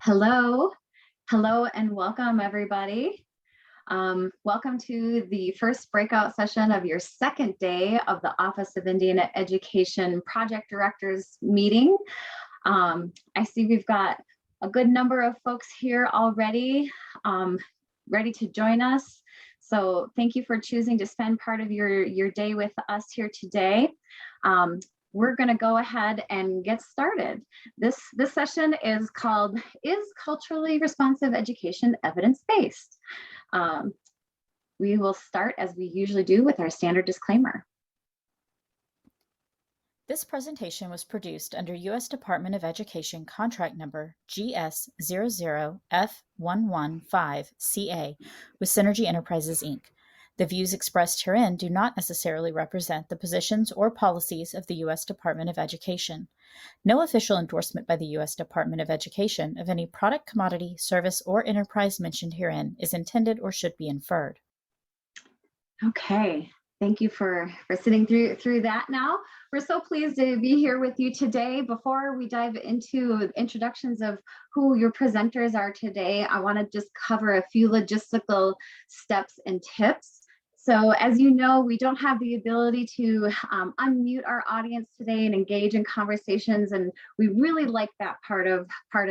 Hello, hello, and welcome everybody. Welcome to the first breakout session of your second day of the Office of Indian Education Project Directors meeting. I see we've got a good number of folks here already, ready to join us. So thank you for choosing to spend part of your day with us here today. We're going to go ahead and get started. This session is called, Is Culturally Responsive Education Evidence-Based? We will start, as we usually do, with our standard disclaimer. This presentation was produced under U.S. Department of Education contract number GS00F115CA with Synergy Enterprises, Inc. The views expressed herein do not necessarily represent the positions or policies of the U.S. Department of Education. No official endorsement by the U.S. Department of Education of any product, commodity, service, or enterprise mentioned herein is intended or should be inferred. Okay, thank you for sitting through that now. We're so pleased to be here with you today. Before we dive into introductions of who your presenters are today, I want to just cover a few logistical steps and tips. So as you know, we don't have the ability to unmute our audience today and engage in conversations, and we really like that part of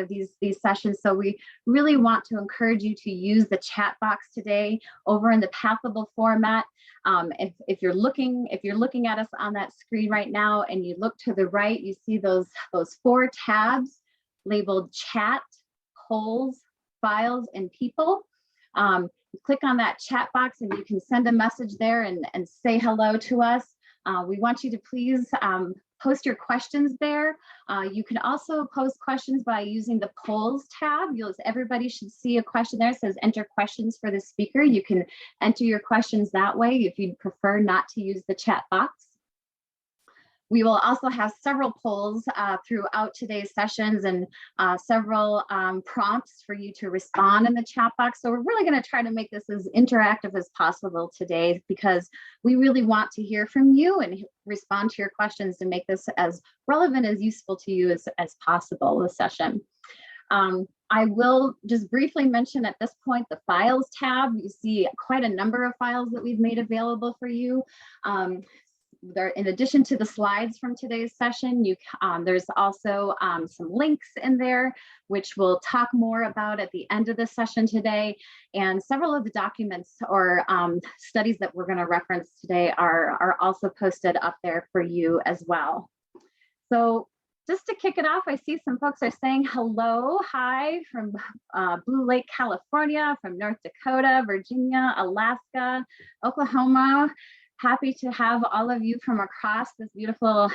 these sessions. So we really want to encourage you to use the chat box today over in the Pathable format. If you're looking at us on that screen right now and you look to the right, you see those four tabs labeled Chat, Polls, Files, and People. Click on that chat box and you can send a message there and say hello to us. We want you to please post your questions there. You can also post questions by using the polls tab. Everybody should see a question there. It says enter questions for the speaker. You can enter your questions that way if you'd prefer not to use the chat box. We will also have several polls throughout today's sessions and several prompts for you to respond in the chat box. So we're really going to try to make this as interactive as possible today because we really want to hear from you and respond to your questions to make this as relevant as useful to you as possible, this session. I will just briefly mention at this point the Files tab. You see quite a number of files that we've made available for you. In addition to the slides from today's session, there's also some links in there, which we'll talk more about at the end of the session today. And several of the documents or studies that we're going to reference today are also posted up there for you as well. So just to kick it off, I see some folks are saying hello, hi from Blue Lake, California, from North Dakota, Virginia, Alaska, Oklahoma. Happy to have all of you from across this beautiful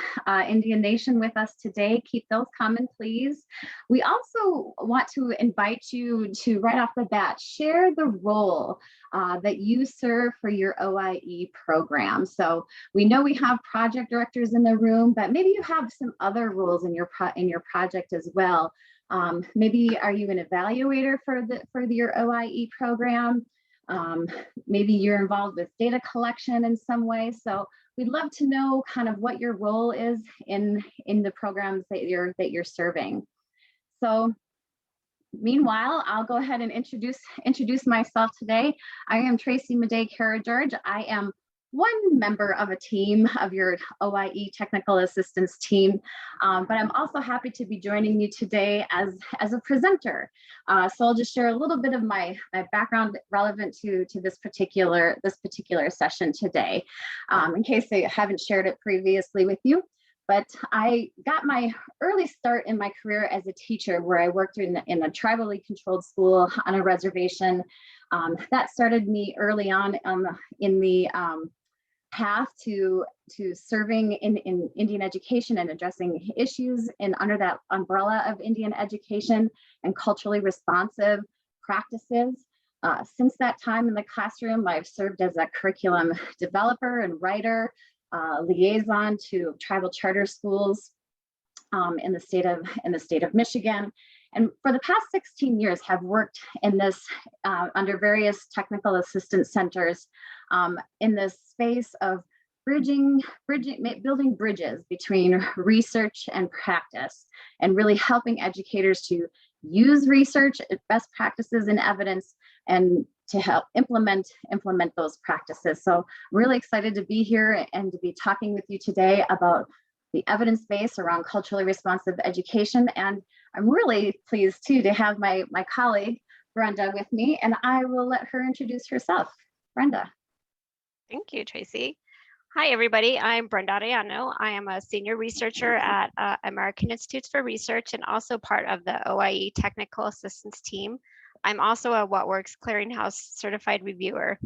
Indian nation with us today. Keep those coming, please. We also want to invite you to, right off the bat, share the role that you serve for your OIE program. So we know we have project directors in the room, but maybe you have some other roles in your project as well. Maybe are you an evaluator for your OIE program? Maybe you're involved with data collection in some way. So we'd love to know kind of what your role is in the programs that you're serving. So meanwhile, I'll go ahead and introduce myself today. I am Tracy Madej-Kara-George. I am one member of a team of your OIE technical assistance team, but I'm also happy to be joining you today as a presenter. So I'll just share a little bit of my background relevant to this particular session today, in case I haven't shared it previously with you. But I got my early start in my career as a teacher, where I worked in a tribally controlled school on a reservation. That started me early on in the path to serving in Indian education and addressing issues under that umbrella of Indian education and culturally responsive practices. Since that time in the classroom, I've served as a curriculum developer and writer, liaison to tribal charter schools in the state of Michigan. And for the past 16 years have worked in this under various technical assistance centers in this space of building bridges between research and practice, and really helping educators to use research, best practices and evidence, and to help implement those practices. So I'm really excited to be here and to be talking with you today about the evidence base around culturally responsive education. And I'm really pleased too to have my colleague Brenda with me, and I will let her introduce herself. Brenda. Thank you, Tracy. Hi, everybody. I'm Brenda Arellano. I am a senior researcher at American Institutes for Research and also part of the OIE Technical Assistance Team. I'm also a What Works Clearinghouse certified reviewer.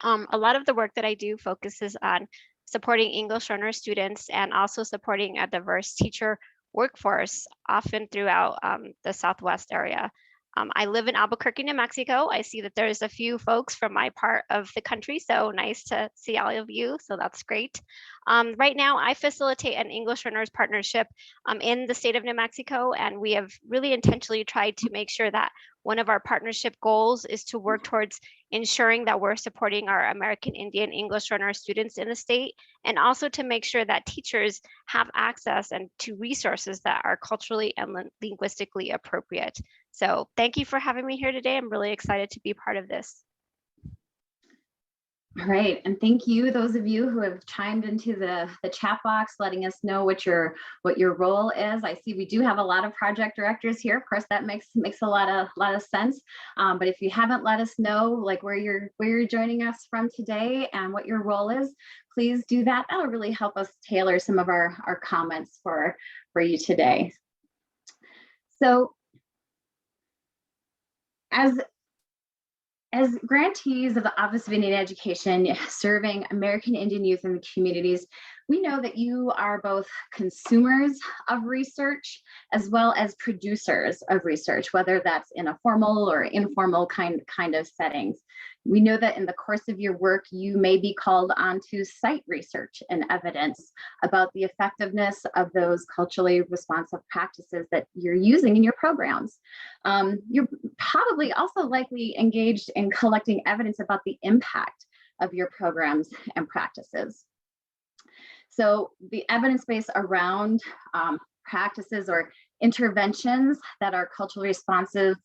A lot of the work that I do focuses on supporting English learner students and also supporting a diverse teacher workforce, often throughout the Southwest area. I live in Albuquerque, New Mexico. I see that there's a few folks from my part of the country, so nice to see all of you, so that's great. Right now, I facilitate an English Learners Partnership in the state of New Mexico, and we have really intentionally tried to make sure that one of our partnership goals is to work towards ensuring that we're supporting our American Indian English learner students in the state, and also to make sure that teachers have access and to resources that are culturally and linguistically appropriate. So thank you for having me here today. I'm really excited to be part of this. All right, and thank you, those of you who have chimed into the chat box, letting us know what your role is. I see we do have a lot of project directors here. Of course, that makes a lot of sense. But if you haven't let us know like where you're joining us from today and what your role is, please do that. That'll really help us tailor some of our comments for you today. So as grantees of the Office of Indian Education serving American Indian youth in the communities, we know that you are both consumers of research as well as producers of research, whether that's in a formal or informal kind of settings. We know that in the course of your work, you may be called on to cite research and evidence about the effectiveness of those culturally responsive practices that you're using in your programs. You're probably also likely engaged in collecting evidence about the impact of your programs and practices. So the evidence base around practices or interventions that are culturally responsive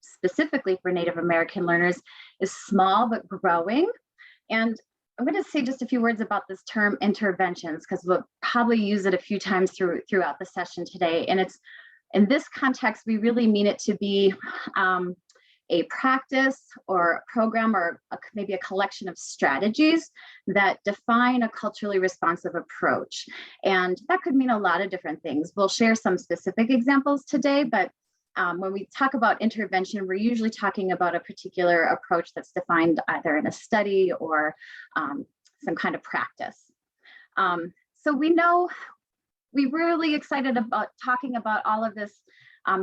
specifically for Native American learners is small but growing. And I'm going to say just a few words about this term interventions because we'll probably use it a few times throughout the session today. And it's in this context, we really mean it to be a practice or a program or maybe a collection of strategies that define a culturally responsive approach. And that could mean a lot of different things. We'll share some specific examples today, but when we talk about intervention, we're usually talking about a particular approach that's defined either in a study or some kind of practice. So we know we're really excited about talking about all of this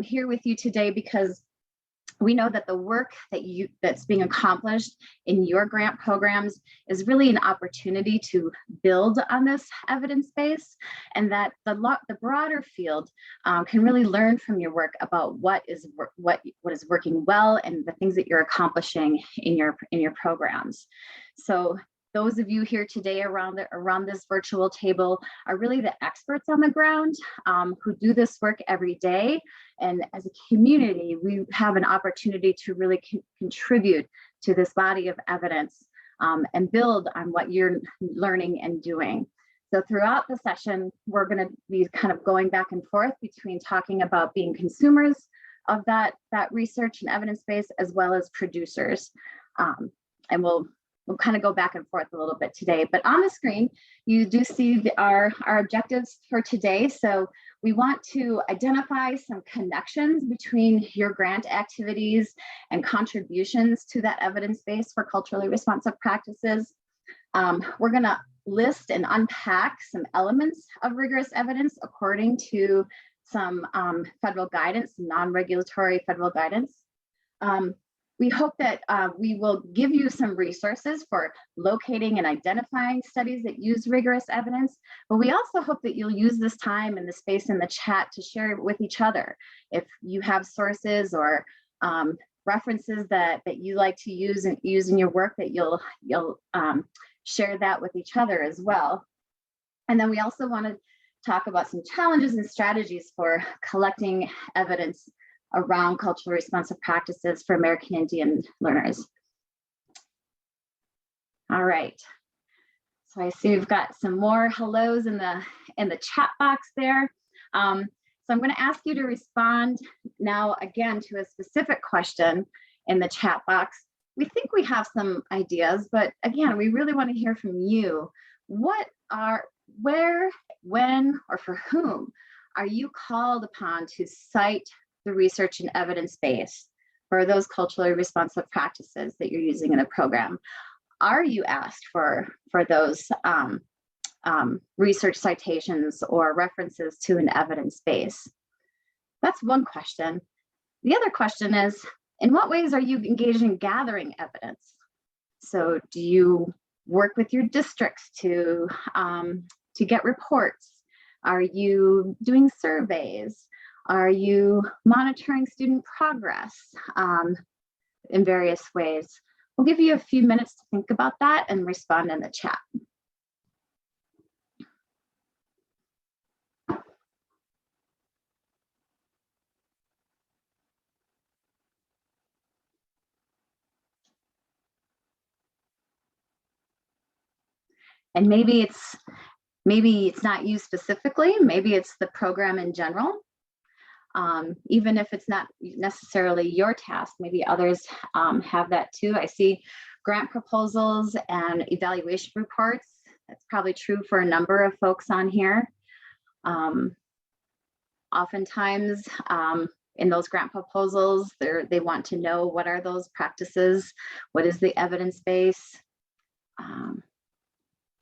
here with you today because we know that the work that's being accomplished in your grant programs is really an opportunity to build on this evidence base, and that the broader field can really learn from your work about what is working well and the things that you're accomplishing in your programs. So those of you here today around this virtual table are really the experts on the ground who do this work every day. And as a community, we have an opportunity to really contribute to this body of evidence and build on what you're learning and doing. So throughout the session, we're going to be kind of going back and forth between talking about being consumers of that research and evidence base as well as producers. And we'll kind of go back and forth a little bit today, but on the screen, you do see our objectives for today. So we want to identify some connections between your grant activities and contributions to that evidence base for culturally responsive practices. We're gonna list and unpack some elements of rigorous evidence according to some federal guidance, non-regulatory federal guidance. We hope that we will give you some resources for locating and identifying studies that use rigorous evidence, but we also hope that you'll use this time and the space in the chat to share it with each other. If you have sources or references that you like to use in your work, that you'll share that with each other as well. And then we also want to talk about some challenges and strategies for collecting evidence around culturally responsive practices for American Indian learners. All right. So I see we've got some more hellos in the chat box there. So I'm going to ask you to respond now again to a specific question in the chat box. We think we have some ideas, but again, we really want to hear from you. Where, when, or for whom are you called upon to cite the research and evidence base for those culturally responsive practices that you're using in the program? Are you asked for those research citations or references to an evidence base? That's one question. The other question is, in what ways are you engaged in gathering evidence? So do you work with your districts to get reports? Are you doing surveys? Are you monitoring student progress in various ways? We'll give you a few minutes to think about that and respond in the chat. And maybe it's not you specifically, maybe it's the program in general. Even if it's not necessarily your task, maybe others have that too. I see grant proposals and evaluation reports. That's probably true for a number of folks on here. Oftentimes in those grant proposals, they want to know what are those practices, what is the evidence base.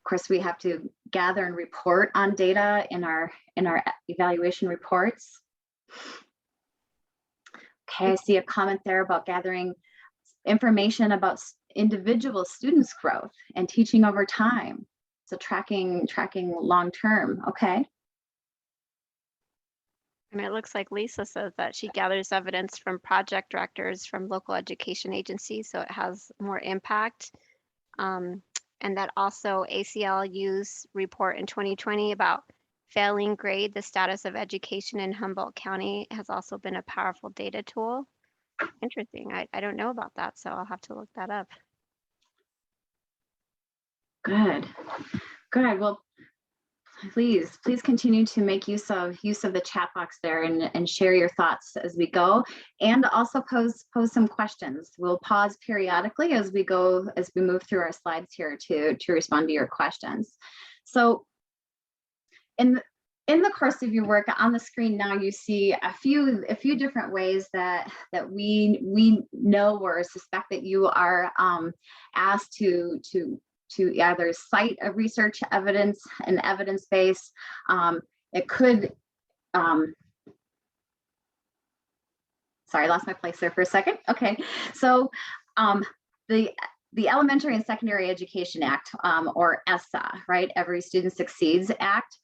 Of course, we have to gather and report on data in our evaluation reports. Okay, I see a comment there about gathering information about individual students' growth and teaching over time. So tracking long term. Okay. I mean, it looks like Lisa says that she gathers evidence from project directors from local education agencies, so it has more impact. And that also ACLU's report in 2020 about failing grade, the status of education in Humboldt County has also been a powerful data tool. Interesting. I don't know about that, so I'll have to look that up. Good. Well, please continue to make use of the chat box there and share your thoughts as we go, and also pose some questions. We'll pause periodically as we move through our slides here to respond to your questions. So in the course of your work on the screen now, you see a few different ways that we know or suspect that you are asked to either cite a research evidence, an evidence base. It could, sorry, I lost my place there for a second. Okay, so the Elementary and Secondary Education Act, or ESSA, right? Every Student Succeeds Act,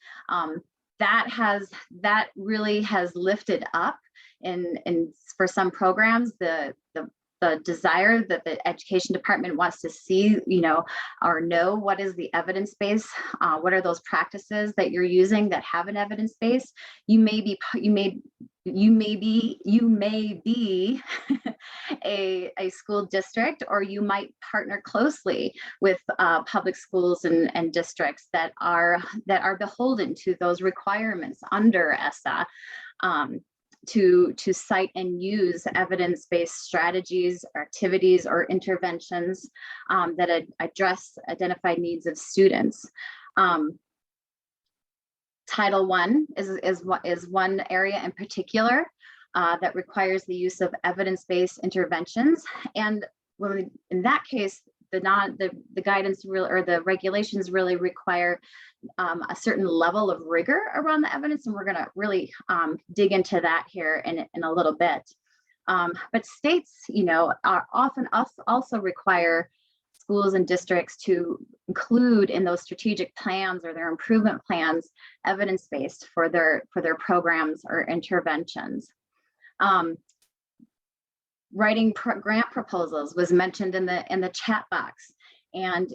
that really has lifted up in for some programs the desire that the education department wants to see, or know what is the evidence base, what are those practices that you're using that have an evidence base. You may be a school district, or you might partner closely with public schools and districts that are beholden to those requirements under ESSA. To cite and use evidence-based strategies, or activities, or interventions that address identified needs of students. Title I is one area in particular that requires the use of evidence-based interventions, and in that case, the guidance or the regulations really require a certain level of rigor around the evidence, and we're going to really dig into that here in a little bit. But states, are often also require schools and districts to include in those strategic plans or their improvement plans evidence-based for their programs or interventions. Writing grant proposals was mentioned in the chat box. And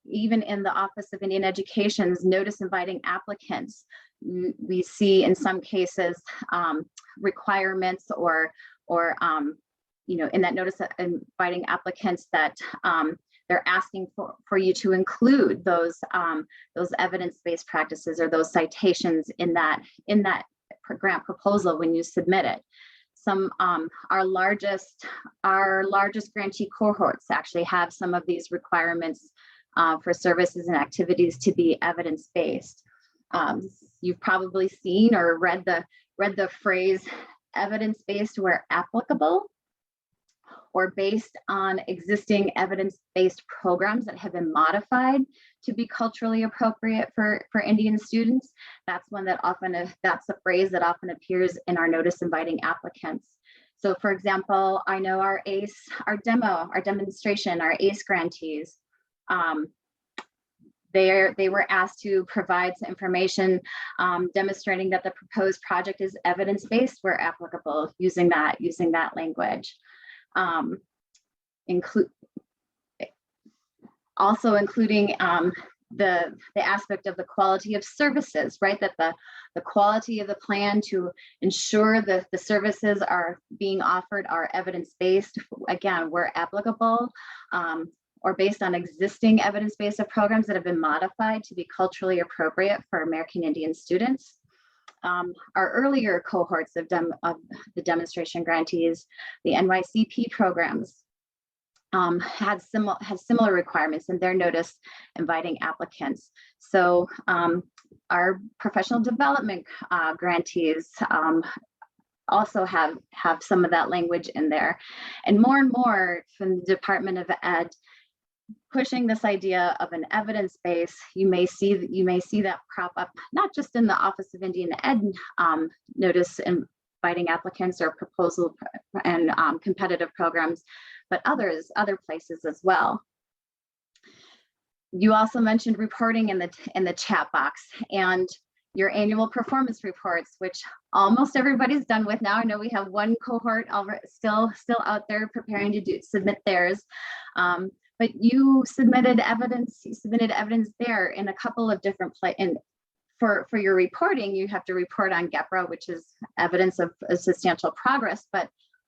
even in the Office of Indian Education's notice inviting applicants, we see in some cases requirements or in that notice inviting applicants that they're asking for you to include those evidence-based practices or those citations in that grant proposal when you submit it. Our largest grantee cohorts actually have some of these requirements for services and activities to be evidence-based. You've probably seen or read the phrase evidence-based where applicable, or based on existing evidence-based programs that have been modified to be culturally appropriate for Indian students. That's a phrase that often appears in our notice inviting applicants. So for example, I know our demonstration, our ACE grantees, they were asked to provide some information demonstrating that the proposed project is evidence-based where applicable, using that language. Also including the aspect of the quality of services, right? That the quality of the plan to ensure that the services are being offered are evidence-based, again, where applicable, or based on existing evidence-based programs that have been modified to be culturally appropriate for American Indian students. Our earlier cohorts of the demonstration grantees, the NYCP programs, had similar requirements in their notice inviting applicants. So our professional development grantees also have some of that language in there, and more from the Department of Ed pushing this idea of an evidence base. You may see that crop up not just in the Office of Indian Ed notice inviting applicants or proposal and competitive programs, but other places as well. You also mentioned reporting in the chat box, and your annual performance reports, which almost everybody's done with now. I know we have one cohort still out there preparing to submit theirs. But you submitted evidence. There in a couple of different places. For your reporting, you have to report on GEPRA, which is evidence of substantial progress, but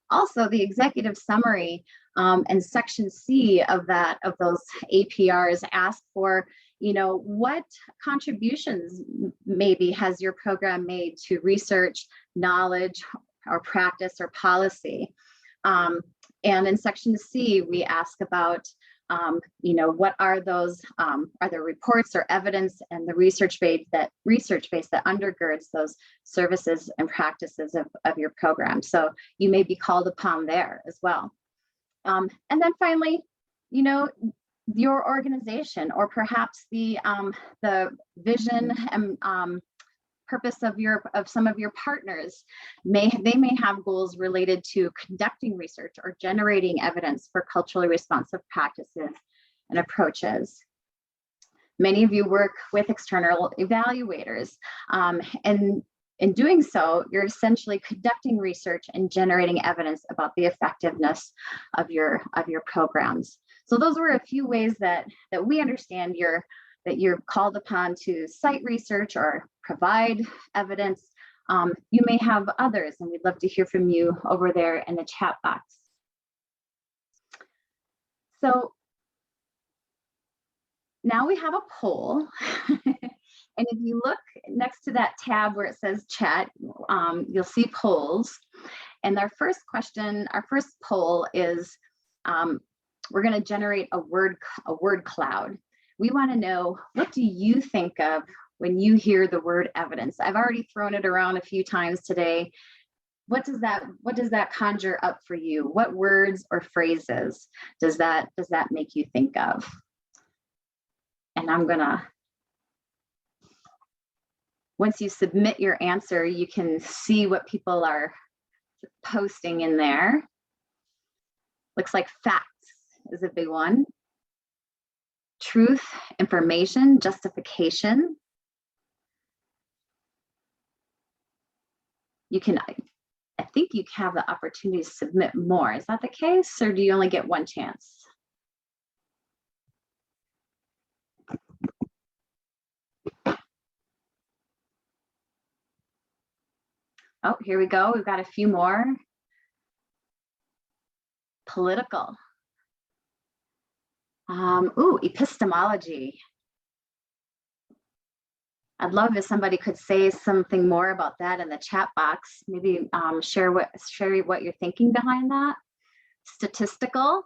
also the executive summary and section C of those APRs ask for, what contributions maybe has your program made to research, knowledge, or practice or policy. And in section C, we ask about what are those, are there reports or evidence and the research base that undergirds those services and practices of your program. So you may be called upon there as well. And then finally, your organization, or perhaps the vision and purpose of some of your partners, may have goals related to conducting research or generating evidence for culturally responsive practices and approaches. Many of you work with external evaluators, and in doing so, you're essentially conducting research and generating evidence about the effectiveness of your programs. So those were a few ways that we understand that you're called upon to cite research or provide evidence. You may have others, and we'd love to hear from you over there in the chat box. So now we have a poll. And if you look next to that tab where it says chat, you'll see polls. And our first poll is, we're going to generate a word cloud. We want to know, what do you think of when you hear the word evidence? I've already thrown it around a few times today. What does that conjure up for you? What words or phrases does that make you think of? And once you submit your answer, you can see what people are posting in there. Looks like facts is a big one. Truth, information, justification. I think you have the opportunity to submit more. Is that the case, or do you only get one chance? Oh, here we go. We've got a few more. Political. Ooh, epistemology. I'd love if somebody could say something more about that in the chat box. Maybe share what you're thinking behind that. Statistical.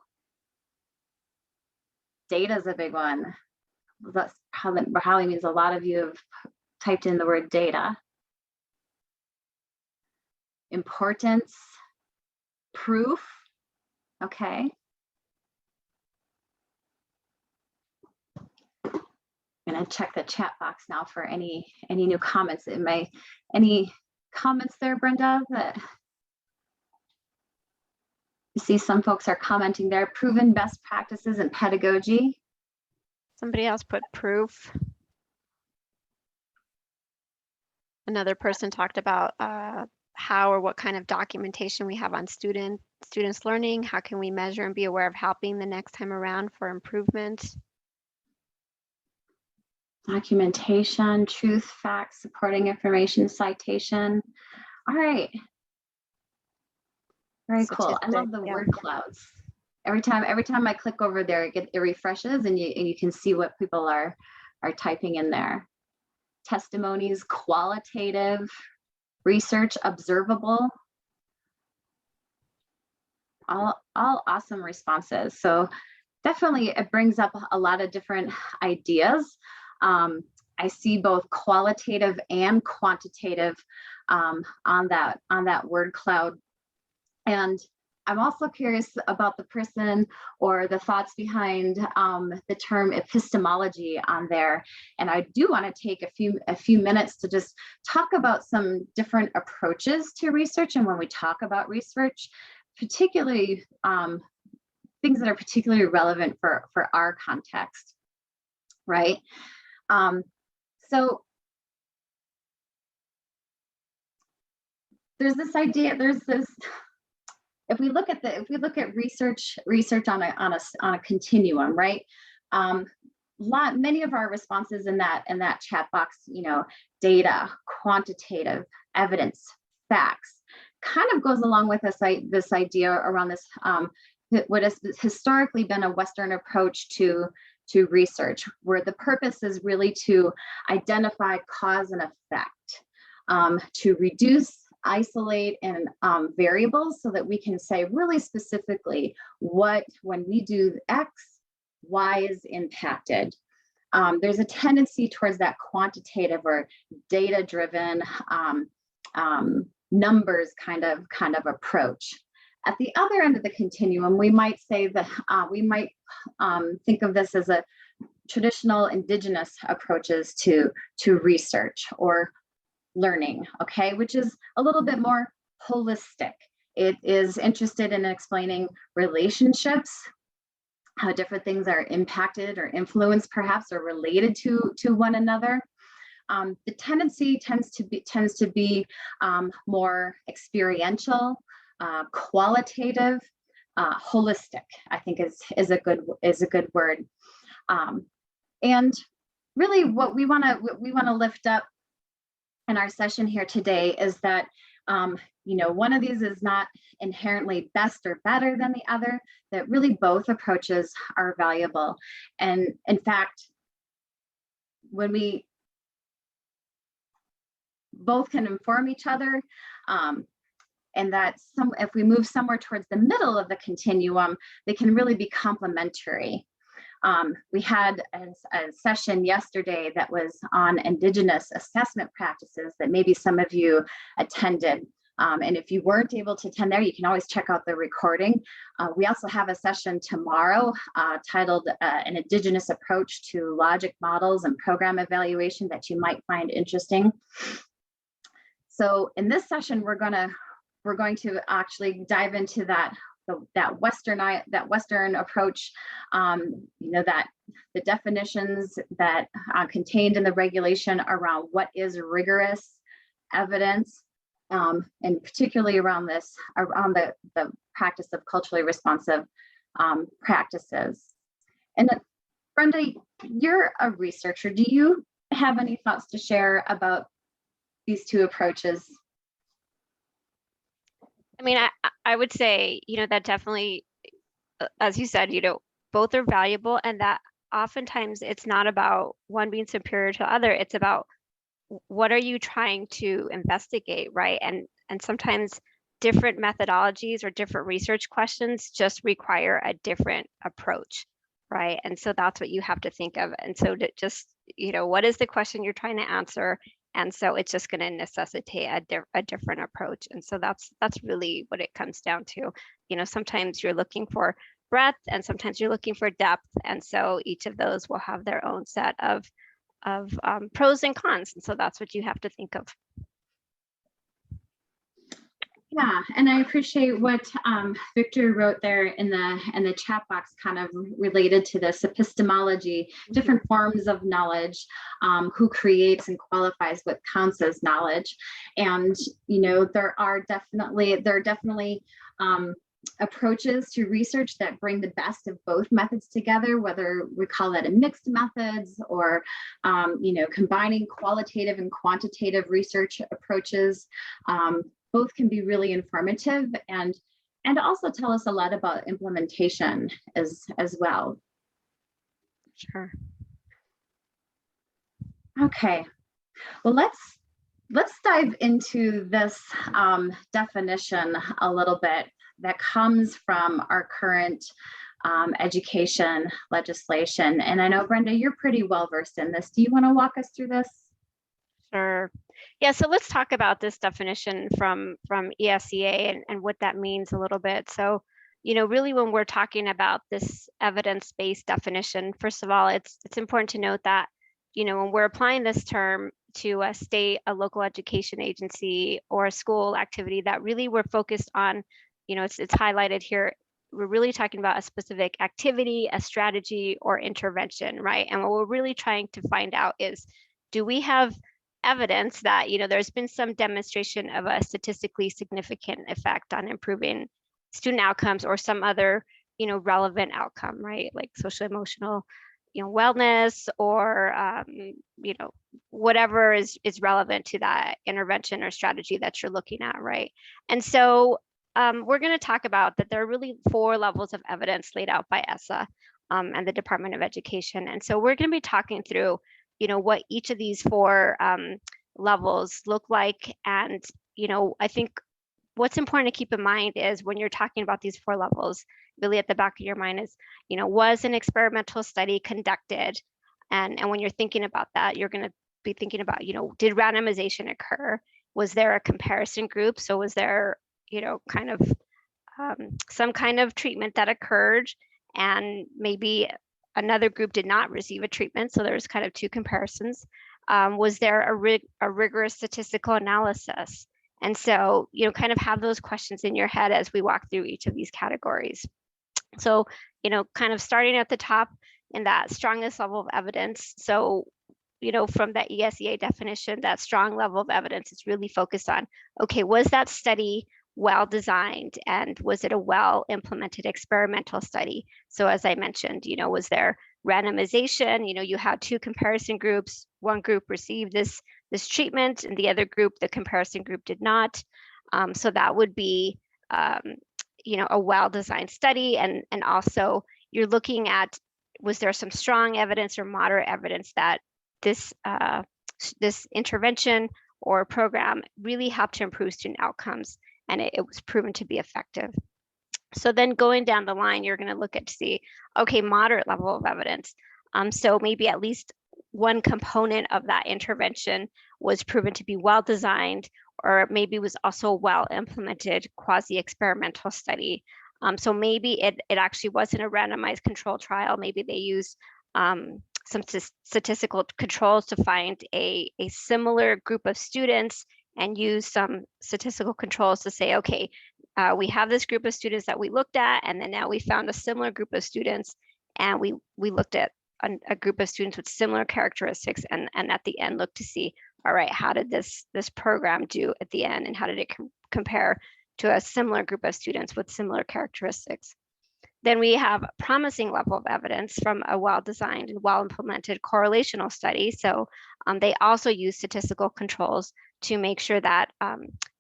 Data is a big one. That's probably means a lot of you have typed in the word data. Importance. Proof. Okay. I'm gonna check the chat box now for any new comments. Any comments there, Brenda? That you see some folks are commenting there. Proven best practices in pedagogy. Somebody else put proof. Another person talked about how or what kind of documentation we have on students learning. How can we measure and be aware of helping the next time around for improvement? Documentation, truth, facts, supporting information, citation. All right. Very cool. I love the word clouds. Every time I click over there, it refreshes and you can see what people are typing in there. Testimonies, qualitative, research, observable. All awesome responses. So definitely it brings up a lot of different ideas. I see both qualitative and quantitative on that word cloud. And I'm also curious about the person or the thoughts behind the term epistemology on there. And I do want to take a few minutes to just talk about some different approaches to research. And when we talk about research, particularly things that are particularly relevant for our context, right? So there's this idea, if we look at research on a continuum, right? Many of our responses in that chat box, data, quantitative, evidence, facts, kind of goes along with this idea around this what has historically been a Western approach to research, where the purpose is really to identify cause and effect, to reduce, isolate, and variables so that we can say really specifically when we do X, Y is impacted. There's a tendency towards that quantitative or data-driven numbers kind of approach. At the other end of the continuum, we might say that we might think of this as a traditional indigenous approaches to research or learning, okay, which is a little bit more holistic. It is interested in explaining relationships, how different things are impacted or influenced perhaps or related to one another. The tendency tends to be more experiential, qualitative, holistic, I think is a good word. And really what we want to lift up in our session here today is that one of these is not inherently best or better than the other, that really both approaches are valuable. And in fact, when we both can inform each other, and that if we move somewhere towards the middle of the continuum, they can really be complementary. We had a session yesterday that was on Indigenous assessment practices that maybe some of you attended. And if you weren't able to attend there, you can always check out the recording. We also have a session tomorrow titled An Indigenous Approach to Logic Models and Program Evaluation that you might find interesting. So in this session, we're going to actually dive into that Western approach, that the definitions that are contained in the regulation around what is rigorous evidence, and particularly around the practice of culturally responsive practices. And Brenda, you're a researcher. Do you have any thoughts to share about these two approaches? I mean, I would say, that definitely, as you said, both are valuable, and that oftentimes it's not about one being superior to the other. It's about what are you trying to investigate, right? And sometimes different methodologies or different research questions just require a different approach, right? And so that's what you have to think of. And so to just, what is the question you're trying to answer? And so it's just going to necessitate a different approach. And so that's really what it comes down to. Sometimes you're looking for breadth and sometimes you're looking for depth. And so each of those will have their own set of pros and cons. And so that's what you have to think of. Yeah, and I appreciate what Victor wrote there in the chat box, kind of related to this epistemology, different forms of knowledge, who creates and qualifies what counts as knowledge. And there are definitely approaches to research that bring the best of both methods together, whether we call that a mixed methods or combining qualitative and quantitative research approaches. Both can be really informative and also tell us a lot about implementation as well. Sure. Okay, well, let's dive into this definition a little bit that comes from our current education legislation. And I know, Brenda, you're pretty well versed in this. Do you want to walk us through this? Sure. Yeah, so let's talk about this definition from ESEA and what that means a little bit. So, really when we're talking about this evidence-based definition, first of all, it's important to note that, when we're applying this term to a state, a local education agency, or a school activity, that really we're focused on, it's highlighted here, we're really talking about a specific activity, a strategy, or intervention, right? And what we're really trying to find out is, do we have evidence that there's been some demonstration of a statistically significant effect on improving student outcomes or some other relevant outcome, right? Like social emotional wellness or whatever is relevant to that intervention or strategy that you're looking at, right? And so we're going to talk about that there are really 4 levels of evidence laid out by ESSA and the Department of Education. And so we're going to be talking through what each of these 4 levels look like. And, I think what's important to keep in mind is when you're talking about these 4 levels, really at the back of your mind is, was an experimental study conducted? And when you're thinking about that, you're going to be thinking about, did randomization occur? Was there a comparison group? So was there, kind of some kind of treatment that occurred and maybe another group did not receive a treatment, so there's kind of 2 comparisons. Was there a rigorous statistical analysis? And so, kind of have those questions in your head as we walk through each of these categories. So, kind of starting at the top in that strongest level of evidence. So, from that ESEA definition, that strong level of evidence is really focused on, okay, was that study well designed and was it a well implemented experimental study? So as I mentioned, was there randomization? You had 2 comparison groups. One group received this treatment and the other group, the comparison group, did not. So that would be a well designed study. And also you're looking at, was there some strong evidence or moderate evidence that this intervention or program really helped to improve student outcomes? And it was proven to be effective. So then going down the line, you're going to look at to see, okay, moderate level of evidence. So maybe at least one component of that intervention was proven to be well designed, or maybe was also well implemented quasi-experimental study. So maybe it actually wasn't a randomized control trial. Maybe they used some statistical controls to find a similar group of students and use some statistical controls to say, okay, we have this group of students that we looked at, and then now we found a similar group of students, and we looked at a group of students with similar characteristics, and at the end look to see, all right, how did this program do at the end, and how did it compare to a similar group of students with similar characteristics? Then we have a promising level of evidence from a well-designed and well-implemented correlational study. So they also use statistical controls to make sure that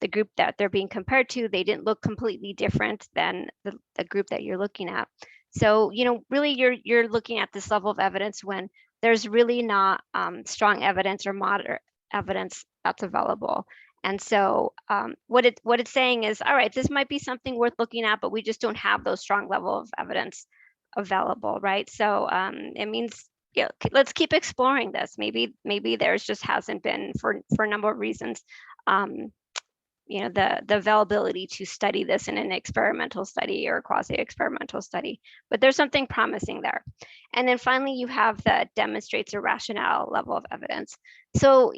the group that they're being compared to, they didn't look completely different than the group that you're looking at. So, really you're looking at this level of evidence when there's really not strong evidence or moderate evidence that's available. And so what it's saying is, all right, this might be something worth looking at, but we just don't have those strong level of evidence available, right? So it means, let's keep exploring this. Maybe there's just hasn't been for a number of reasons, the availability to study this in an experimental study or quasi-experimental study, but there's something promising there. And then finally, you have the demonstrates a rationale level of evidence. So,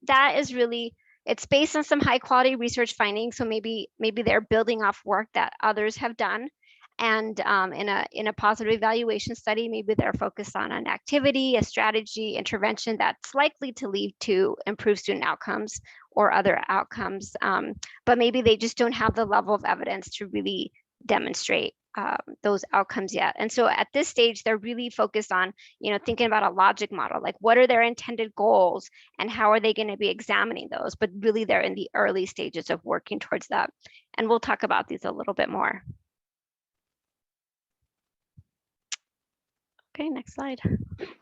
that is really, it's based on some high quality research findings. So maybe they're building off work that others have done. And in a positive evaluation study, maybe they're focused on an activity, a strategy, intervention that's likely to lead to improved student outcomes or other outcomes. But maybe they just don't have the level of evidence to really demonstrate those outcomes yet. And so at this stage, they're really focused on, thinking about a logic model, like what are their intended goals and how are they going to be examining those? But really, they're in the early stages of working towards that. And we'll talk about these a little bit more. Okay, next slide.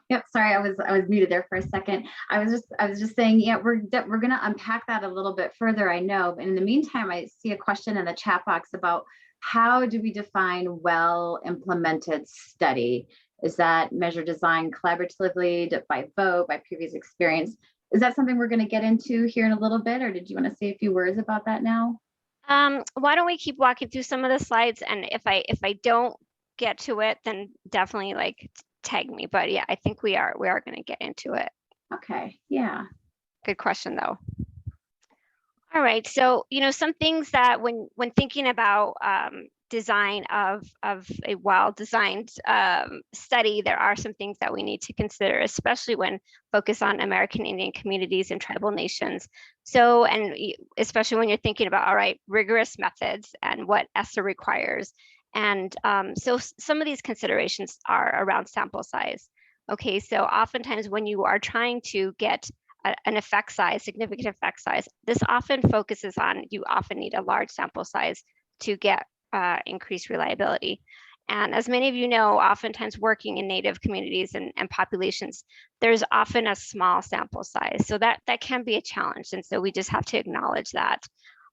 Yep, sorry, I was muted there for a second. I was just saying, yeah, we're going to unpack that a little bit further, I know. But in the meantime, I see a question in the chat box about how do we define well implemented study? Is that measure design collaboratively, by vote, by previous experience? Is that something we're going to get into here in a little bit, or did you want to say a few words about that now? Why don't we keep walking through some of the slides, and if I don't get to it, then definitely tag me. But yeah, I think we are going to get into it. Okay, yeah. Good question though. All right, so some things that when thinking about design of a well-designed study, there are some things that we need to consider, especially when focused on American Indian communities and tribal nations. So, and especially when you're thinking about, all right, rigorous methods and what ESSA requires. And so some of these considerations are around sample size. Okay, so oftentimes when you are trying to get an effect size, significant effect size, this often focuses on, you often need a large sample size to get increased reliability. And as many of you know, oftentimes working in Native communities and populations, there's often a small sample size. So that can be a challenge. And so we just have to acknowledge that.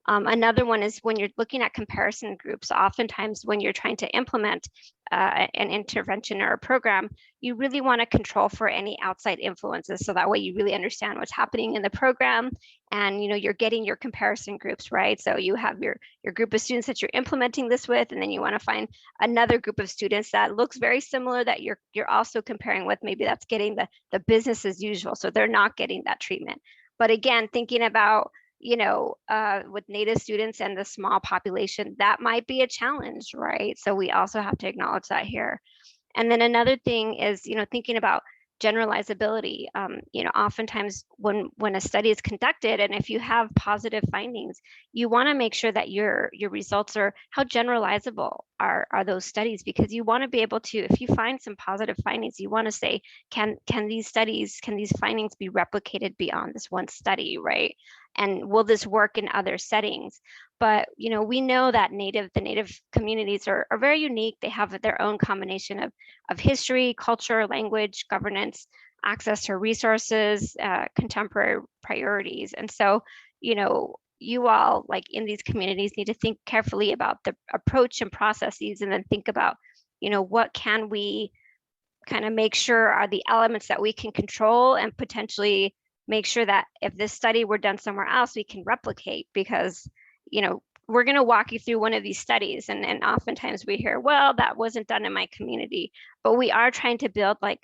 Another one is when you're looking at comparison groups, oftentimes when you're trying to implement an intervention or a program, you really want to control for any outside influences. So that way you really understand what's happening in the program and you're getting your comparison groups, right? So you have your group of students that you're implementing this with, and then you want to find another group of students that looks very similar that you're also comparing with. Maybe that's getting the business as usual. So they're not getting that treatment. But again, thinking about with Native students and the small population, that might be a challenge, right? So we also have to acknowledge that here. And then another thing is, thinking about generalizability. Oftentimes when a study is conducted, and if you have positive findings, you want to make sure that your results are, how generalizable are those studies? Because you want to be able to, if you find some positive findings, you want to say, can these findings be replicated beyond this one study, right? And will this work in other settings? But we know that the Native communities are very unique. They have their own combination of history, culture, language, governance, access to resources, contemporary priorities. And so, you all, like in these communities, need to think carefully about the approach and processes, and then think about, what can we kind of make sure are the elements that we can control, and potentially make sure that if this study were done somewhere else, we can replicate. Because we're going to walk you through one of these studies, and oftentimes we hear, well, that wasn't done in my community, but we are trying to build like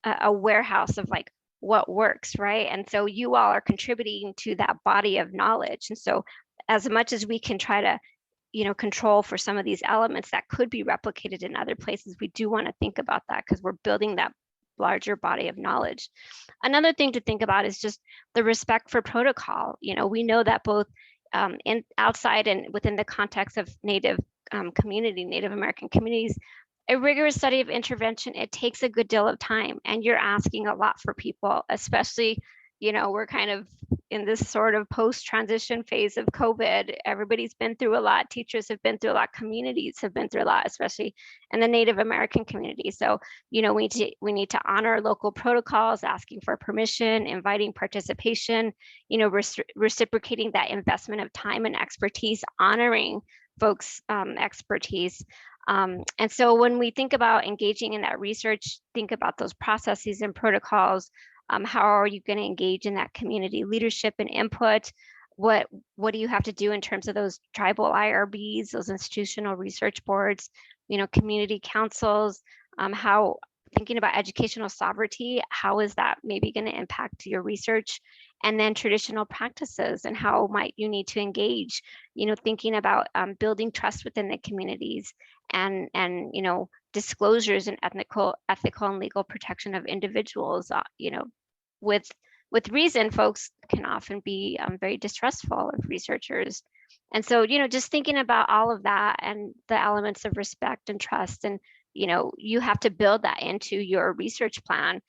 a warehouse of like what works, right? And so you all are contributing to that body of knowledge. And so as much as we can try to control for some of these elements that could be replicated in other places, we do want to think about that, because we're building that larger body of knowledge. Another thing to think about is just the respect for protocol. We know that both outside and within the context of Native American communities, a rigorous study of intervention, it takes a good deal of time, and you're asking a lot for people, especially you know, we're kind of in this sort of post-transition phase of COVID. Everybody's been through a lot. Teachers have been through a lot. Communities have been through a lot, especially in the Native American community. So, you know, we need to honor local protocols, asking for permission, inviting participation, you know, reciprocating that investment of time and expertise, honoring folks' expertise. And so when we think about engaging in that research, think about those processes and protocols. How are you going to engage in that community leadership and input? What do you have to do in terms of those tribal IRBs, those institutional research boards, you know, community councils? How, thinking about educational sovereignty, how is that maybe going to impact your research? And then traditional practices, and how might you need to engage, you know, thinking about building trust within the communities, and you know, disclosures and ethical and legal protection of individuals. You know, with reason, folks can often be very distrustful of researchers. And so, you know, just thinking about all of that and the elements of respect and trust, and, you know, you have to build that into your research plan.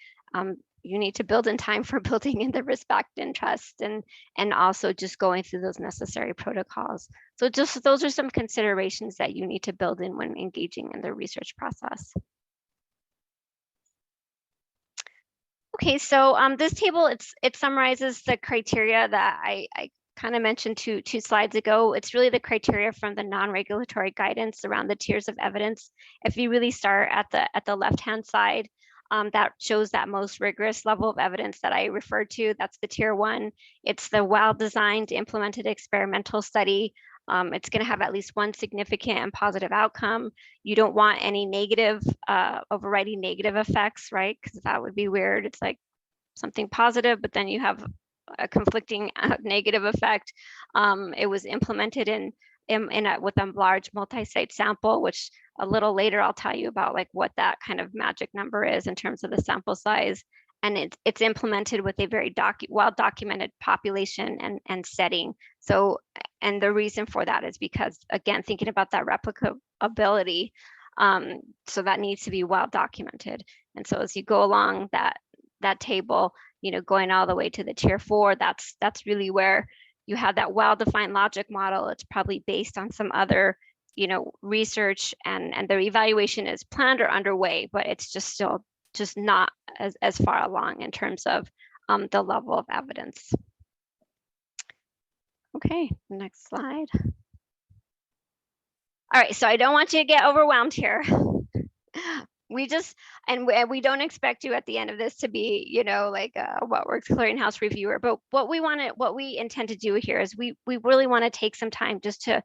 You need to build in time for building in the respect and trust, and also just going through those necessary protocols. So just those are some considerations that you need to build in when engaging in the research process. Okay, so this table, it summarizes the criteria that I kind of mentioned two slides ago. It's really the criteria from the non-regulatory guidance around the tiers of evidence. If you really start at the left-hand side, that shows that most rigorous level of evidence that I referred to. That's the tier 1. It's the well-designed, implemented experimental study. It's going to have at least one significant and positive outcome. You don't want any negative, overriding negative effects, right? Because that would be weird. It's like something positive, but then you have a conflicting negative effect. It was implemented with a large multi-site sample, which a little later I'll tell you about, like what that kind of magic number is in terms of the sample size. And it's implemented with a very well-documented population and setting. So, and the reason for that is because, again, thinking about that replicability, so that needs to be well documented. And so as you go along that table, you know, going all the way to the tier 4, that's really where you have that well-defined logic model. It's probably based on some other, you know, research, and the evaluation is planned or underway, but it's just not as far along in terms of the level of evidence. Okay, next slide. All right, so I don't want you to get overwhelmed here. We don't expect you at the end of this to be, you know, like a What Works Clearinghouse reviewer, but what we intend to do here is we really want to take some time just to,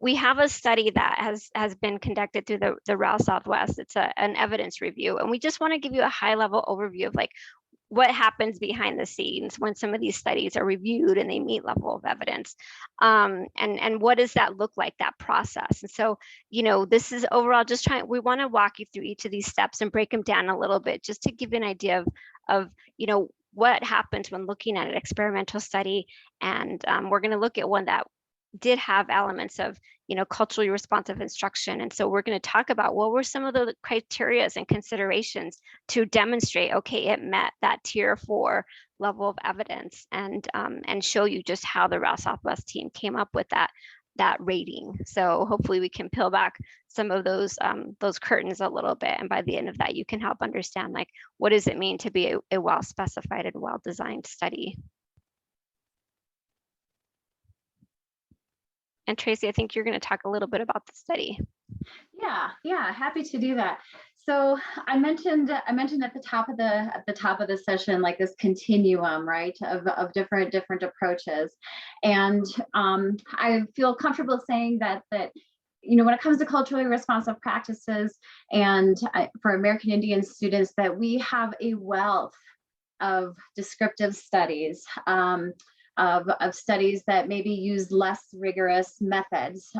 we have a study that has been conducted through the RAL Southwest. It's an evidence review, and we just want to give you a high level overview of like what happens behind the scenes when some of these studies are reviewed and they meet level of evidence, and what does that look like, that process. And so, you know, this is overall just we want to walk you through each of these steps and break them down a little bit, just to give you an idea of you know, what happens when looking at an experimental study. And we're going to look at one that did have elements of, you know, culturally responsive instruction. And so we're going to talk about what were some of the criteria and considerations to demonstrate, okay, it met that tier 4 level of evidence, and show you just how the RAL Southwest team came up with that rating. So hopefully we can peel back some of those curtains a little bit, and by the end of that, you can help understand, like, what does it mean to be a well-specified and well-designed study. And Tracy, I think you're going to talk a little bit about the study. Yeah, happy to do that. So I mentioned at the top of the session, like this continuum, right, of different approaches, and I feel comfortable saying that you know, when it comes to culturally responsive practices, and for American Indian students, that we have a wealth of descriptive studies. Of studies that maybe use less rigorous methods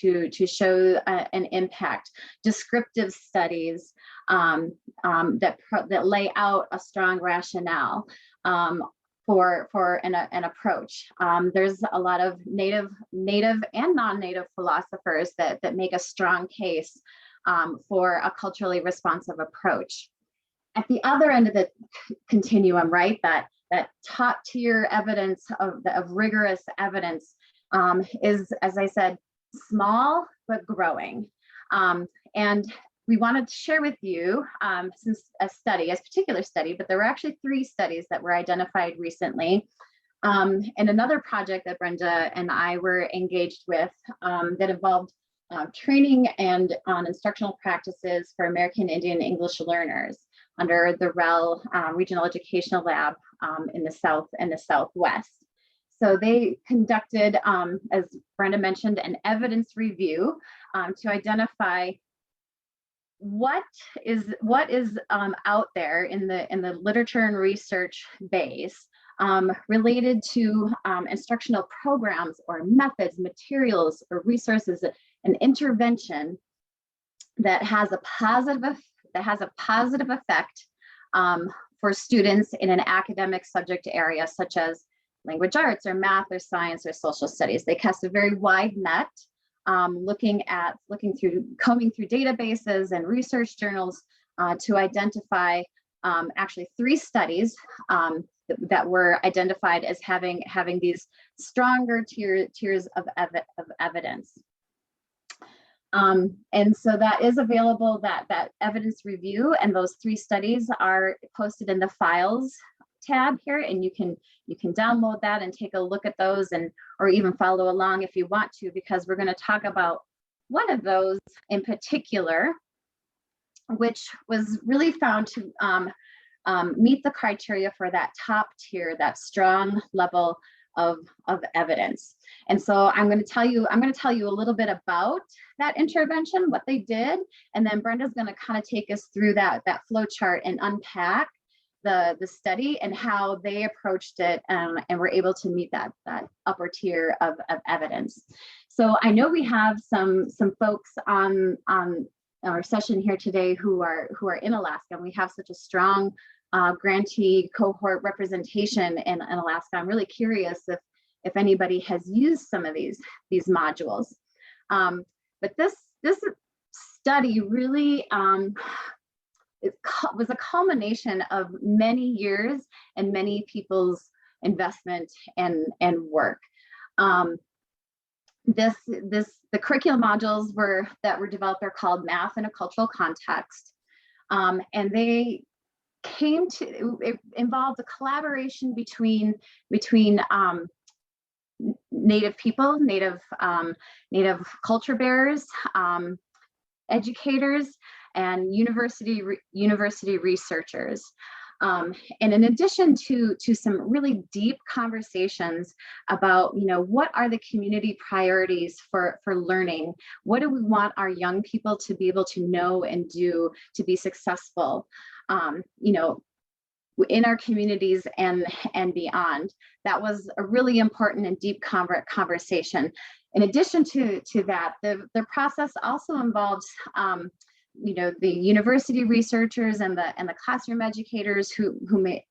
to show an impact, descriptive studies that lay out a strong rationale for an approach. There's a lot of native and non-native philosophers that make a strong case for a culturally responsive approach. At the other end of the continuum, right, that that top tier evidence of rigorous evidence is, as I said, small but growing. And we wanted to share with you since a particular study, but there were actually 3 studies that were identified recently. And another project that Brenda and I were engaged with that involved training and on instructional practices for American Indian English learners under the REL Regional Educational Lab in the South and the Southwest. So they conducted, as Brenda mentioned, an evidence review to identify what is out there in the literature and research base related to instructional programs or methods, materials, or resources, an intervention that has a positive effect for students in an academic subject area such as language arts or math or science or social studies. They cast a very wide net, combing through databases and research journals to identify actually 3 studies that were identified as having these stronger tiers of evidence. And so that is available, that evidence review, and those 3 studies are posted in the files tab here, and you can download that and take a look at those, or even follow along if you want to, because we're going to talk about one of those in particular, which was really found to meet the criteria for that top tier, that strong level of evidence. And so I'm going to tell you a little bit about that intervention, what they did, and then Brenda's going to kind of take us through that flow chart and unpack the study and how they approached it, and were able to meet that upper tier of evidence. So I know we have some folks on our session here today who are in Alaska, and we have such a strong grantee cohort representation in Alaska. I'm really curious if anybody has used some of these modules. But this study really was a culmination of many years and many people's investment and work. The curriculum modules that were developed are called Math in a Cultural Context, and they it involved a collaboration between Native people, Native culture bearers, educators, and university researchers. And in addition to some really deep conversations about, what are the community priorities for learning? What do we want our young people to be able to know and do to be successful, in our communities and beyond? That was a really important and deep conversation. In addition to that, the process also involves the university researchers and the classroom educators who may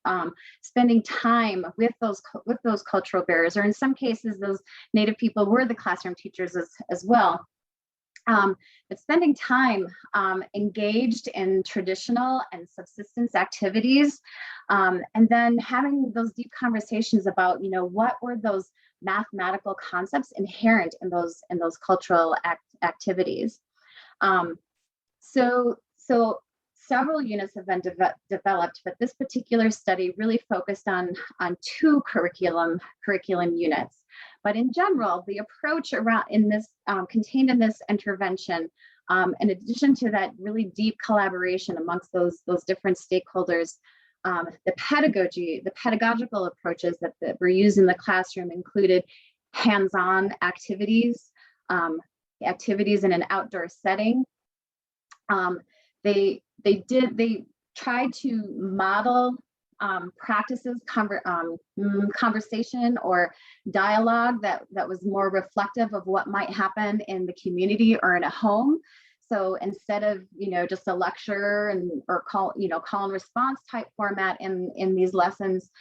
spending time with those cultural bearers, or in some cases those Native people were the classroom teachers as well. But spending time engaged in traditional and subsistence activities, and then having those deep conversations about, what were those mathematical concepts inherent in those cultural activities. So several units have been developed, but this particular study really focused on 2 curriculum units. But in general, the approach contained in this intervention, in addition to that really deep collaboration amongst those different stakeholders, the pedagogical approaches that were used in the classroom included hands-on activities, activities in an outdoor setting. They tried to model practices, conversation or dialogue that was more reflective of what might happen in the community or in a home. So instead of just a lecture or call and response type format in these lessons,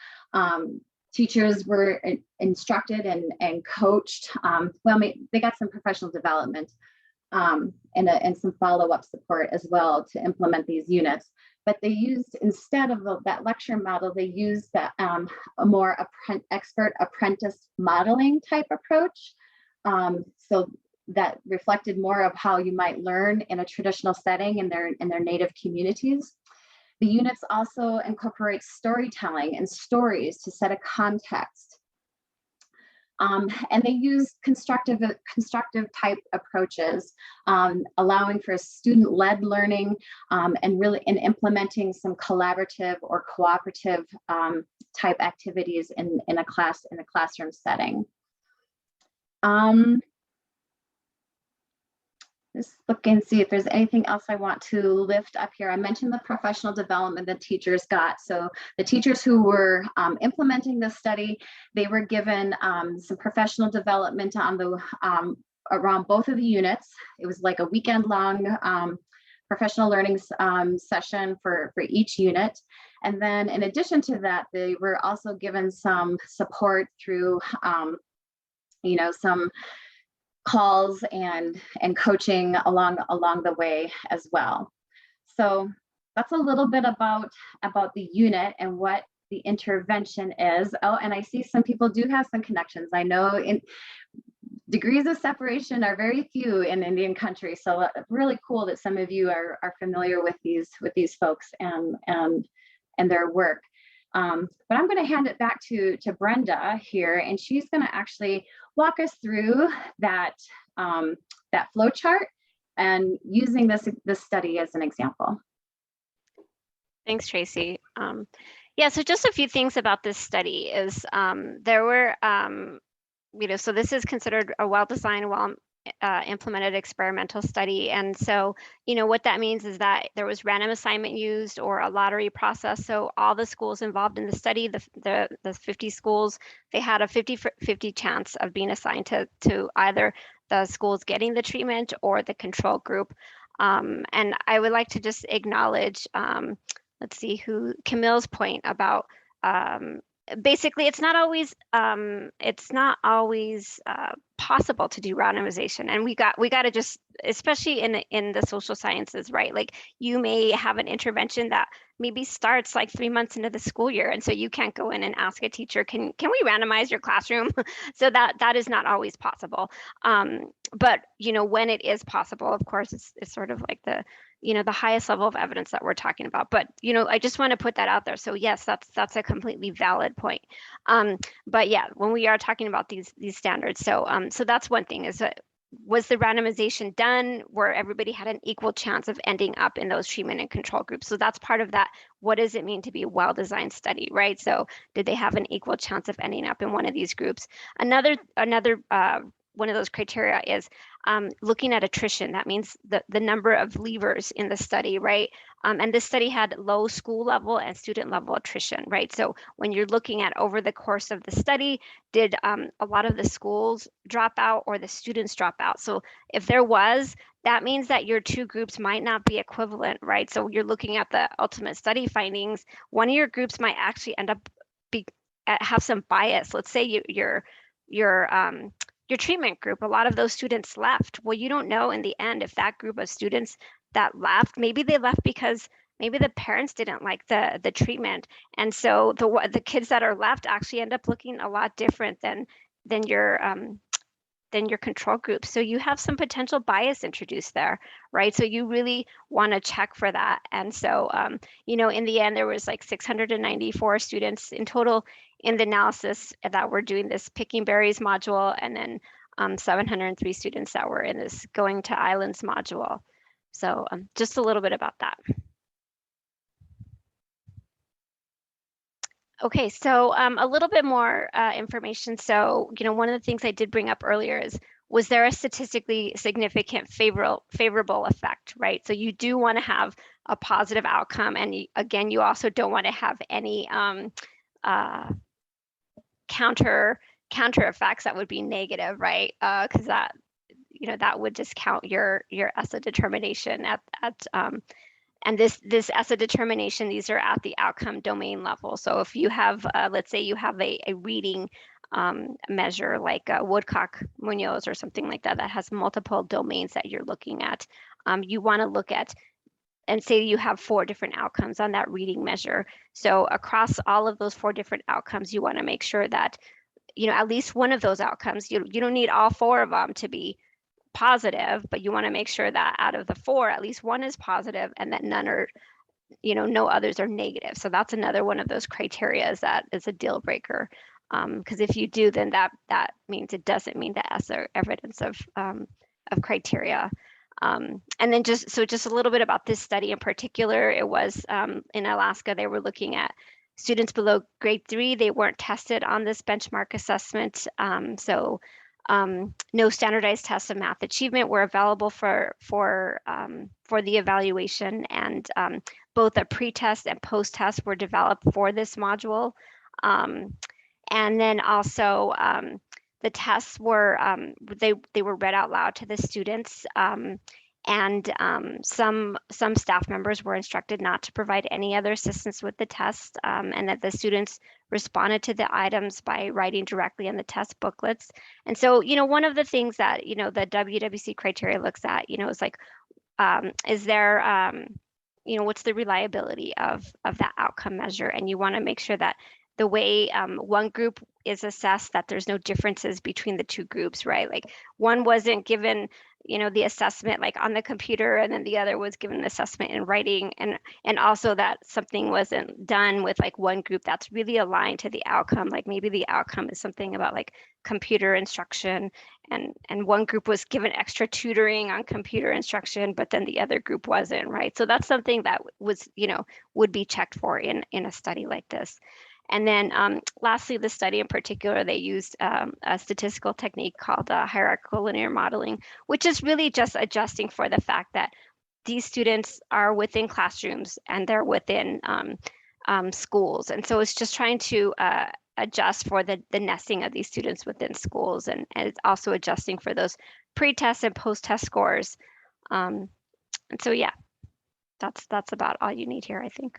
teachers were instructed and coached. They got some professional development and some follow-up support as well to implement these units. but they used, instead of that lecture model, they used that a more expert apprentice modeling type approach. So that reflected more of how you might learn in a traditional setting in their native communities. The units also incorporate storytelling and stories to set a context. And they use constructive type approaches, allowing for student-led learning and really implementing some collaborative or cooperative type activities in a classroom setting. Just look and see if there's anything else I want to lift up here. I mentioned the professional development that teachers got. So the teachers who were implementing this study, they were given some professional development on the around both of the units. It was like a weekend-long professional learning session for each unit. And then in addition to that, they were also given some support through, you know, some calls and coaching along the way as well. So that's a little bit about the unit and what the intervention is. Oh, and I see some people do have some connections. I know in degrees of separation are very few in Indian country. So really cool that some of you are familiar with these folks and their work. But I'm going to hand it back to Brenda here, and she's going to actually walk us through that flow chart and using this study as an example. Thanks, Tracy. Yeah, so just a few things about this study is there were, you know, so this is considered a well-designed, implemented experimental study. And so, you know, what that means is that there was random assignment used or a lottery process. So all the schools involved in the study, the 50 schools, they had a 50-50 chance of being assigned to either the schools getting the treatment or the control group. And I would like to just acknowledge, let's see Camille's point about basically it's not always possible to do randomization, and we got to just, especially in the social sciences, right? Like you may have an intervention that maybe starts like 3 months into the school year, and so you can't go in and ask a teacher, can we randomize your classroom? So that is not always possible. But you know, when it is possible, of course, it's sort of like the, you know, the highest level of evidence that we're talking about. But you know, I just want to put that out there. So yes, that's a completely valid point. But yeah, when we are talking about these standards, so that's one thing, is that was the randomization done where everybody had an equal chance of ending up in those treatment and control groups? So that's part of that. What does it mean to be a well-designed study, right? So did they have an equal chance of ending up in one of these groups? Another one of those criteria is looking at attrition. That means the number of leavers in the study, right? And this study had low school level and student level attrition, right? So when you're looking at over the course of the study, did a lot of the schools drop out or the students drop out? So if there was, that means that your two groups might not be equivalent, right? So you're looking at the ultimate study findings. One of your groups might actually end up have some bias. Let's say your treatment group, a lot of those students left. Well, you don't know in the end if that group of students that left, maybe they left because maybe the parents didn't like the treatment. And so the kids that are left actually end up looking a lot different than your control group. So you have some potential bias introduced there, right? So you really want to check for that. And so, you know, in the end, there was like 694 students in total in the analysis that were doing this picking berries module, and then 703 students that were in this going to islands module. So just a little bit about that. Okay, so a little bit more information. So, you know, one of the things I did bring up earlier is, was there a statistically significant favorable effect, right? So you do want to have a positive outcome. And again, you also don't want to have any counter effects that would be negative, right? Because that, you know, that would discount your ESSA determination at and this ESSA determination, these are at the outcome domain level. So if you have, let's say you have a reading measure like Woodcock-Munoz or something like that, that has multiple domains that you're looking at, you want to look at and say you have 4 different outcomes on that reading measure. So across all of those 4 different outcomes, you want to make sure that, you know, at least one of those outcomes, you don't need all 4 of them to be positive, but you want to make sure that out of the 4, at least one is positive and that none are, you know, no others are negative. So that's another one of those criteria that is a deal breaker. Because if you do, then that means it doesn't meet the ESSA evidence of criteria. And then just a little bit about this study in particular, it was in Alaska, they were looking at students below grade 3. They weren't tested on this benchmark assessment. No standardized tests of math achievement were available for the evaluation, and both a pre-test and post-test were developed for this module. And then also the tests were, they were read out loud to the students, and some staff members were instructed not to provide any other assistance with the test, and that the students responded to the items by writing directly in the test booklets. And so, you know, one of the things that, you know, the WWC criteria looks at, you know, is like, is there, you know, what's the reliability of that outcome measure? And you want to make sure that the way one group is assessed, that there's no differences between the 2 groups, right? Like one wasn't given, you know, the assessment like on the computer, and then the other was given the assessment in writing, and also that something wasn't done with like one group that's really aligned to the outcome. Like maybe the outcome is something about like computer instruction, and one group was given extra tutoring on computer instruction, but then the other group wasn't, right? So that's something that was, you know, would be checked for in a study like this. And then lastly, the study in particular, they used a statistical technique called hierarchical linear modeling, which is really just adjusting for the fact that these students are within classrooms and they're within schools. And so it's just trying to adjust for the nesting of these students within schools, and it's also adjusting for those pre-test and post-test scores. And so, yeah, that's about all you need here, I think.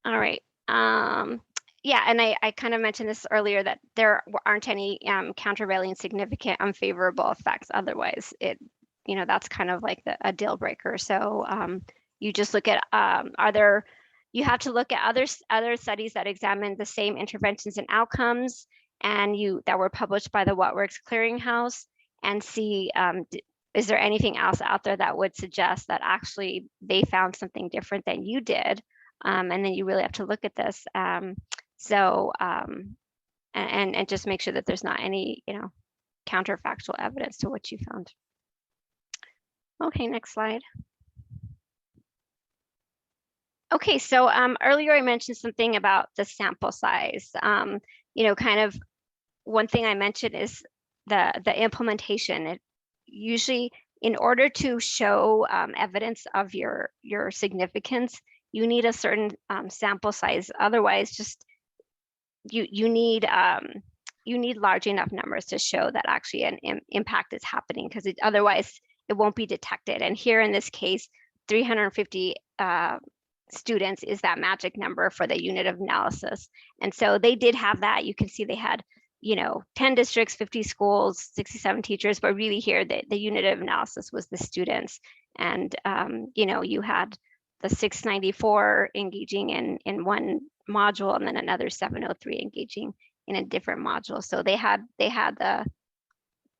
All right. Yeah, and I kind of mentioned this earlier, that there aren't any countervailing significant unfavorable effects. Otherwise, it, you know, that's kind of like a deal breaker. So you just look at, you have to look at other studies that examine the same interventions and outcomes, and that were published by the WhatWorks Clearinghouse, and see, is there anything else out there that would suggest that actually they found something different than you did? And then you really have to look at this. And just make sure that there's not any, you know, counterfactual evidence to what you found. Okay, next slide. Okay, so earlier I mentioned something about the sample size. You know, kind of one thing I mentioned is the implementation. It usually, in order to show evidence of your significance, you need a certain sample size. Otherwise, just you need large enough numbers to show that actually an impact is happening, because otherwise it won't be detected. And here in this case, 350 students is that magic number for the unit of analysis. And so they did have that. You can see they had, you know, 10 districts, 50 schools, 67 teachers, but really here the unit of analysis was the students. And you know, you had the 694 engaging in one module, and then another 703 engaging in a different module. So they had the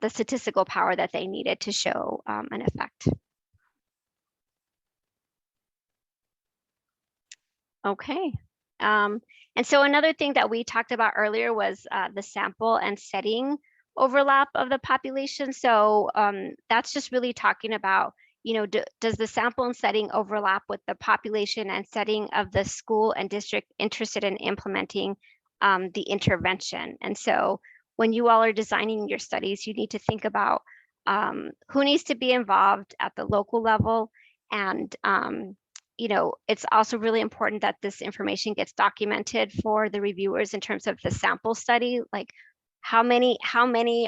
statistical power that they needed to show an effect. Okay. And so another thing that we talked about earlier was the sample and setting overlap of the population. So that's just really talking about, you know, does the sample and setting overlap with the population and setting of the school and district interested in implementing the intervention? And so when you all are designing your studies, you need to think about who needs to be involved at the local level. And you know, it's also really important that this information gets documented for the reviewers in terms of the sample study, like how many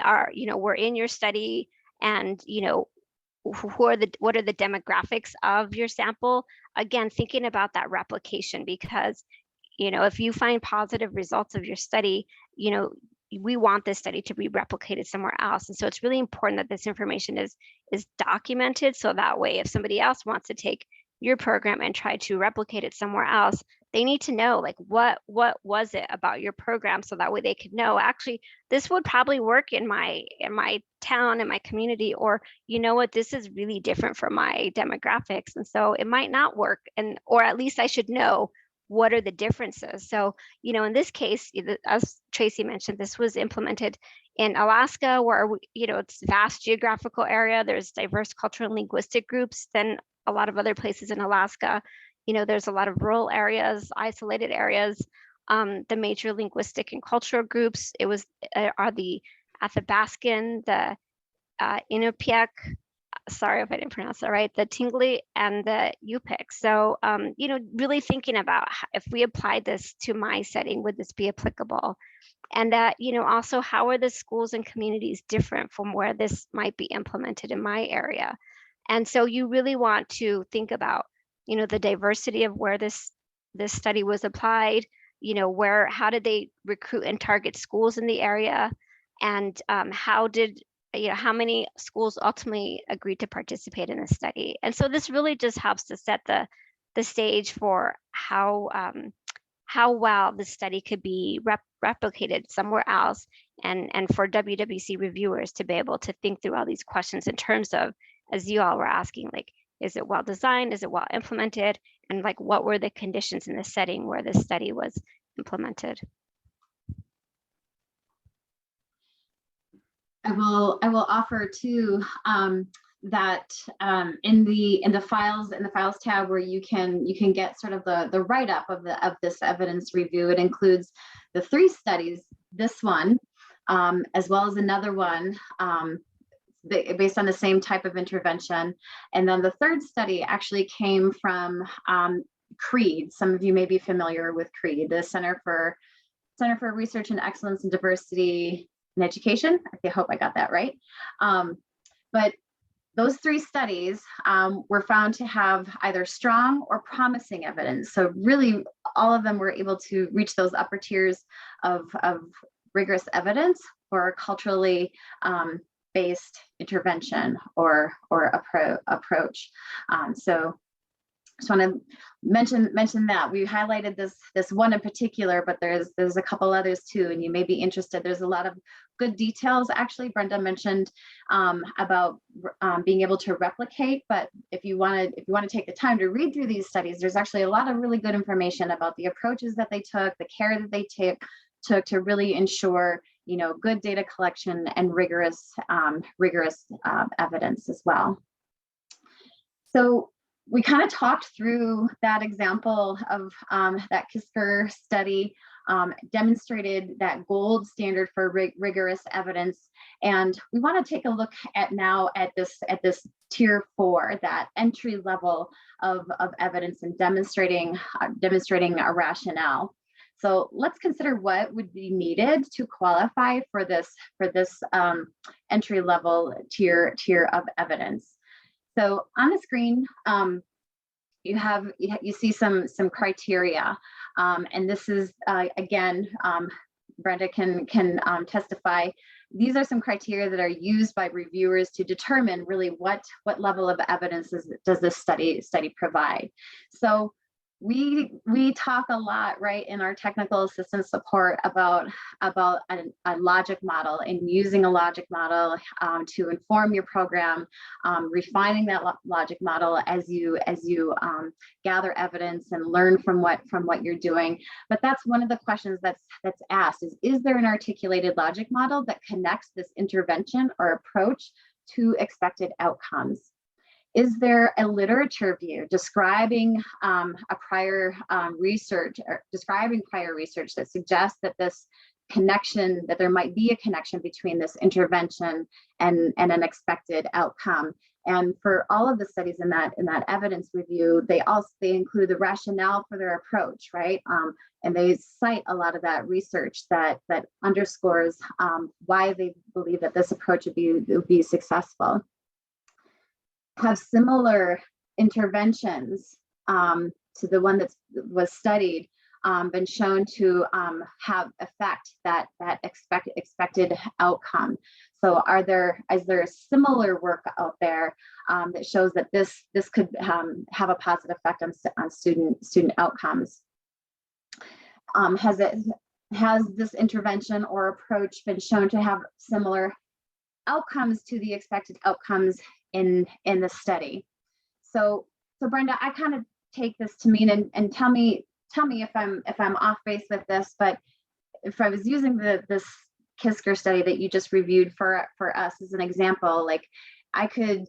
are, you know, were in your study, and, you know, what are the demographics of your sample? Again, thinking about that replication, because, you know, if you find positive results of your study, you know, we want this study to be replicated somewhere else. And so it's really important that this information is documented, so that way if somebody else wants to take your program and try to replicate it somewhere else, they need to know like what was it about your program, so that way they could know, actually this would probably work in my town, in my community, or you know what, this is really different from my demographics, and so it might not work, and or at least I should know what are the differences. So, you know, in this case, as Tracy mentioned, this was implemented in Alaska, where you know, it's vast geographical area, there's diverse cultural and linguistic groups than a lot of other places in Alaska. You know, there's a lot of rural areas, isolated areas. The major linguistic and cultural groups, it was are the Athabascan, the Inupiaq, sorry if I didn't pronounce that right, the Tingli and the Yupik. So, you know, really thinking about if we applied this to my setting, would this be applicable? And that, you know, also how are the schools and communities different from where this might be implemented in my area? And so you really want to think about, you know, the diversity of where this study was applied, you know, how did they recruit and target schools in the area? And how did, you know, how many schools ultimately agreed to participate in the study? And so this really just helps to set the stage for how well the study could be replicated somewhere else, and for WWC reviewers to be able to think through all these questions in terms of, as you all were asking, like, is it well designed? Is it well implemented? And like, what were the conditions in the setting where this study was implemented? I will offer too that in the files tab, where you can get sort of the write-up of this evidence review. It includes the 3 studies, this one, as well as another one based on the same type of intervention. And then the 3rd study actually came from CREED. Some of you may be familiar with CREED, the Center for Research and Excellence in Diversity in Education. I hope I got that right. But those 3 studies were found to have either strong or promising evidence. So really, all of them were able to reach those upper tiers of rigorous evidence for culturally based intervention or approach. So just want to mention that we highlighted this one in particular, but there's a couple others too, and you may be interested. There's a lot of good details. Actually, Brenda mentioned about being able to replicate, but if you want to take the time to read through these studies, there's actually a lot of really good information about the approaches that they took, the care that they took to really ensure, you know, good data collection and rigorous evidence as well. So we kind of talked through that example of that Kisker study, demonstrated that gold standard for rigorous evidence. And we want to take a look at this tier 4, that entry level of evidence and demonstrating a rationale. So let's consider what would be needed to qualify for this entry level tier of evidence. So on the screen, you see some criteria, and this is again, Brenda can testify. These are some criteria that are used by reviewers to determine really what level of evidence does this study provide. So we talk a lot, right, in our technical assistance support about a logic model, and using a logic model to inform your program, refining that logic model as you gather evidence and learn from what you're doing. But that's one of the questions that's asked is there an articulated logic model that connects this intervention or approach to expected outcomes? Is there a literature review describing prior research that suggests that that there might be a connection between this intervention and an expected outcome? And for all of the studies in that evidence review, they include the rationale for their approach, right? And they cite a lot of that research that underscores why they believe that this approach would be successful. Have similar interventions to the one that was studied been shown to have affect that expected outcome. So is there similar work out there that shows that this could have a positive effect on student outcomes? Has this intervention or approach been shown to have similar outcomes to the expected outcomes in the study? So Brenda, I kind of take this to mean, and tell me if I'm off base with this, but if I was using this Kisker study that you just reviewed for us as an example, like I could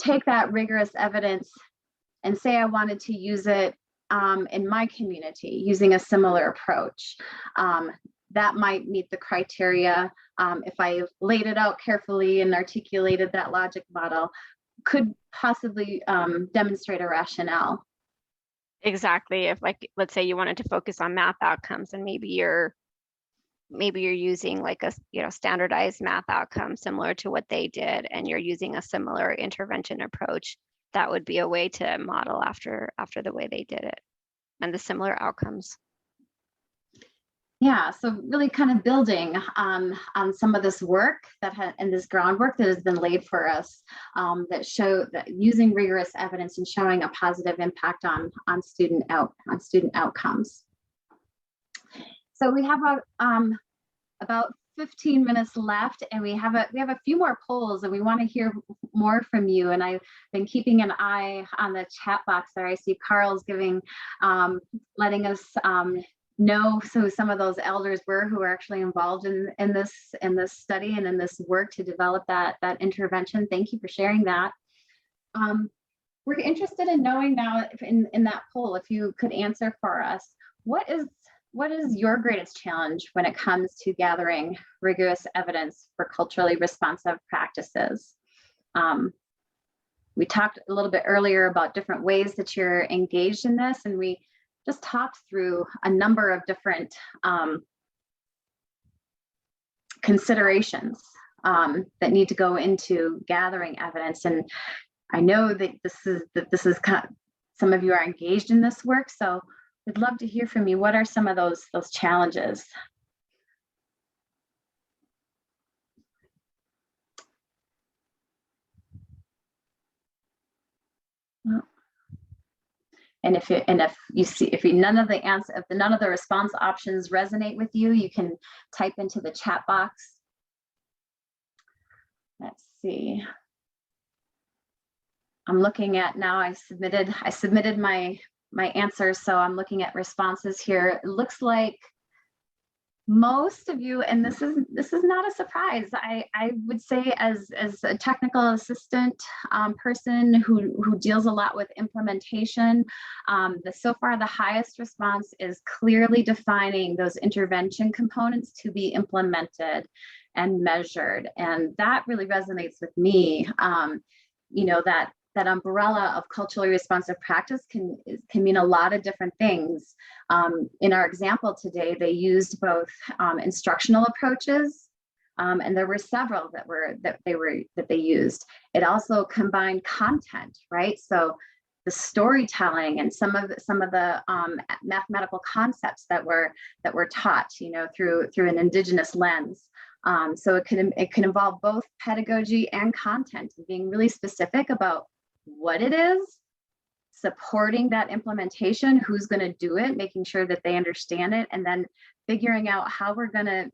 take that rigorous evidence and say I wanted to use it in my community using a similar approach. That might meet the criteria if I laid it out carefully and articulated that logic model, could possibly demonstrate a rationale. Exactly. If, like, let's say you wanted to focus on math outcomes, and maybe you're using like a standardized math outcome similar to what they did, and you're using a similar intervention approach, that would be a way to model after the way they did it and the similar outcomes. Yeah, so really kind of building on some of this work and this groundwork that has been laid for us that show that using rigorous evidence and showing a positive impact on student outcomes. So we have about 15 minutes left, and we have a few more polls, and we want to hear more from you. And I've been keeping an eye on the chat box there. I see Carl's letting us know who some of those elders were who are actually involved in this study and in this work to develop that intervention. Thank you for sharing that. We're interested in knowing now in that poll, if you could answer for us, what is your greatest challenge when it comes to gathering rigorous evidence for culturally responsive practices? We talked a little bit earlier about different ways that you're engaged in this, and we just talked through a number of different considerations that need to go into gathering evidence. And I know that this is kind of, some of you are engaged in this work, so I'd love to hear from you. What are some of those challenges? And if none of the response options resonate with you, you can type into the chat box. Let's see. I'm looking at now. I submitted my answers, so I'm looking at responses here. It looks like most of you, and this is not a surprise, I would say as a technical assistant person who deals a lot with implementation, so far the highest response is clearly defining those intervention components to be implemented and measured. And that really resonates with me. That umbrella of culturally responsive practice can mean a lot of different things. In our example today, they used both instructional approaches, and there were several that they used. It also combined content, right? So the storytelling and some of the mathematical concepts that were taught, through an indigenous lens. So it can involve both pedagogy and content, and being really specific about what it is, supporting that implementation, who's going to do it, making sure that they understand it, and then figuring out how we're going to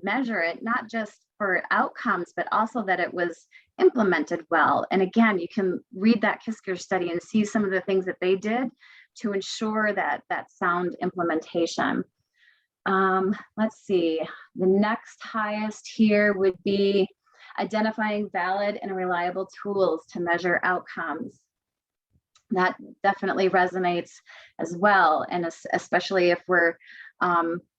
measure it, not just for outcomes, but also that it was implemented well. And again, you can read that Kisker study and see some of the things that they did to ensure that sound implementation. Let's see, the next highest here would be identifying valid and reliable tools to measure outcomes. That definitely resonates as well, and especially if we're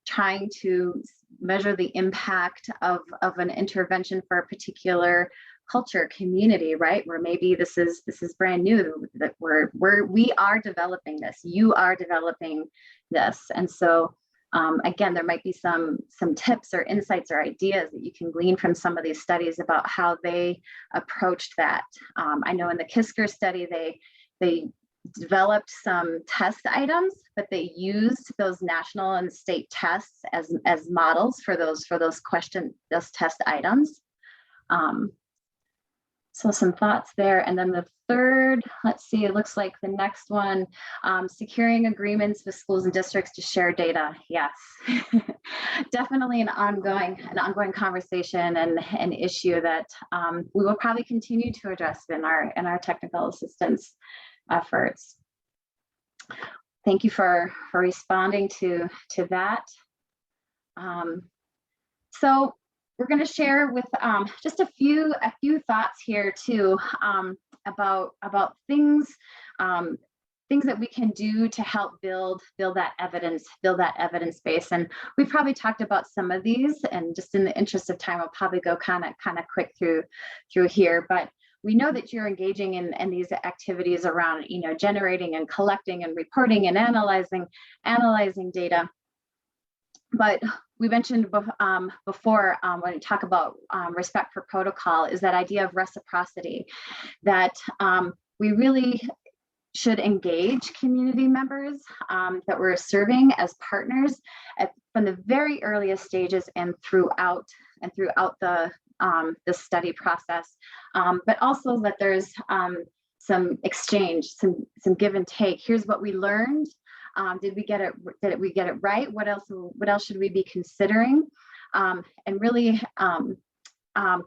trying to measure the impact of an intervention for a particular culture, community, right? Where maybe this is brand new, that we are developing this, you are developing this, and so again, there might be some tips or insights or ideas that you can glean from some of these studies about how they approached that. I know in the Kisker study, they developed some test items, but they used those national and state tests as models for those test items. So some thoughts there. And then the third, let's see, it looks like the next one, securing agreements with schools and districts to share data. Yes, definitely an ongoing conversation and an issue that we will probably continue to address in our technical assistance efforts. Thank you for responding to that. So we're going to share with just a few thoughts here too about things that we can do to help build that evidence base. And we've probably talked about some of these, and just in the interest of time, I'll probably go kind of quick through here. But we know that you're engaging in these activities around, generating and collecting and reporting and analyzing data. But we mentioned before when we talk about respect for protocol is that idea of reciprocity, that we really should engage community members that we're serving as partners from the very earliest stages and throughout the study process, but also that there's some exchange, some give and take. Here's what we learned. Did we get it right? What else should we be considering? And really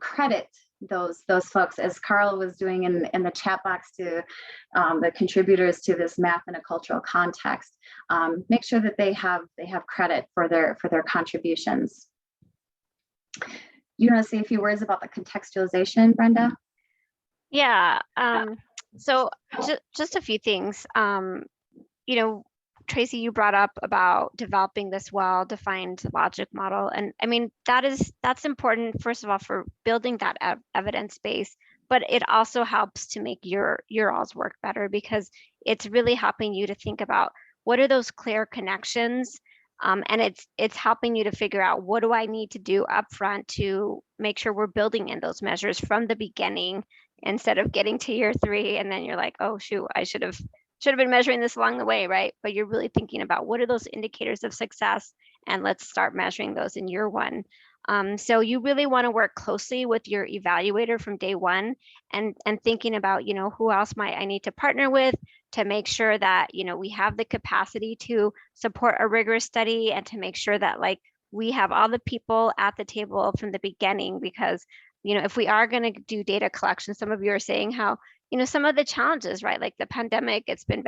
credit those folks, as Carl was doing in the chat box, to the contributors to this math in a cultural context. Make sure that they have credit for their contributions. You want to say a few words about the contextualization, Brenda? Yeah. So just a few things. Tracy, you brought up about developing this well-defined logic model. And I mean, that's important, first of all, for building that evidence base, but it also helps to make your all's work better, because it's really helping you to think about what are those clear connections. And it's helping you to figure out, what do I need to do upfront to make sure we're building in those measures from the beginning, instead of getting to year 3 and then you're like, oh shoot, I should have been measuring this along the way, right? But you're really thinking about, what are those indicators of success, and let's start measuring those in year 1. So you really want to work closely with your evaluator from day 1, and thinking about, who else might I need to partner with to make sure that, we have the capacity to support a rigorous study, and to make sure that we have all the people at the table from the beginning. Because, if we are going to do data collection, some of you are saying how, some of the challenges, right? Like the pandemic, it's been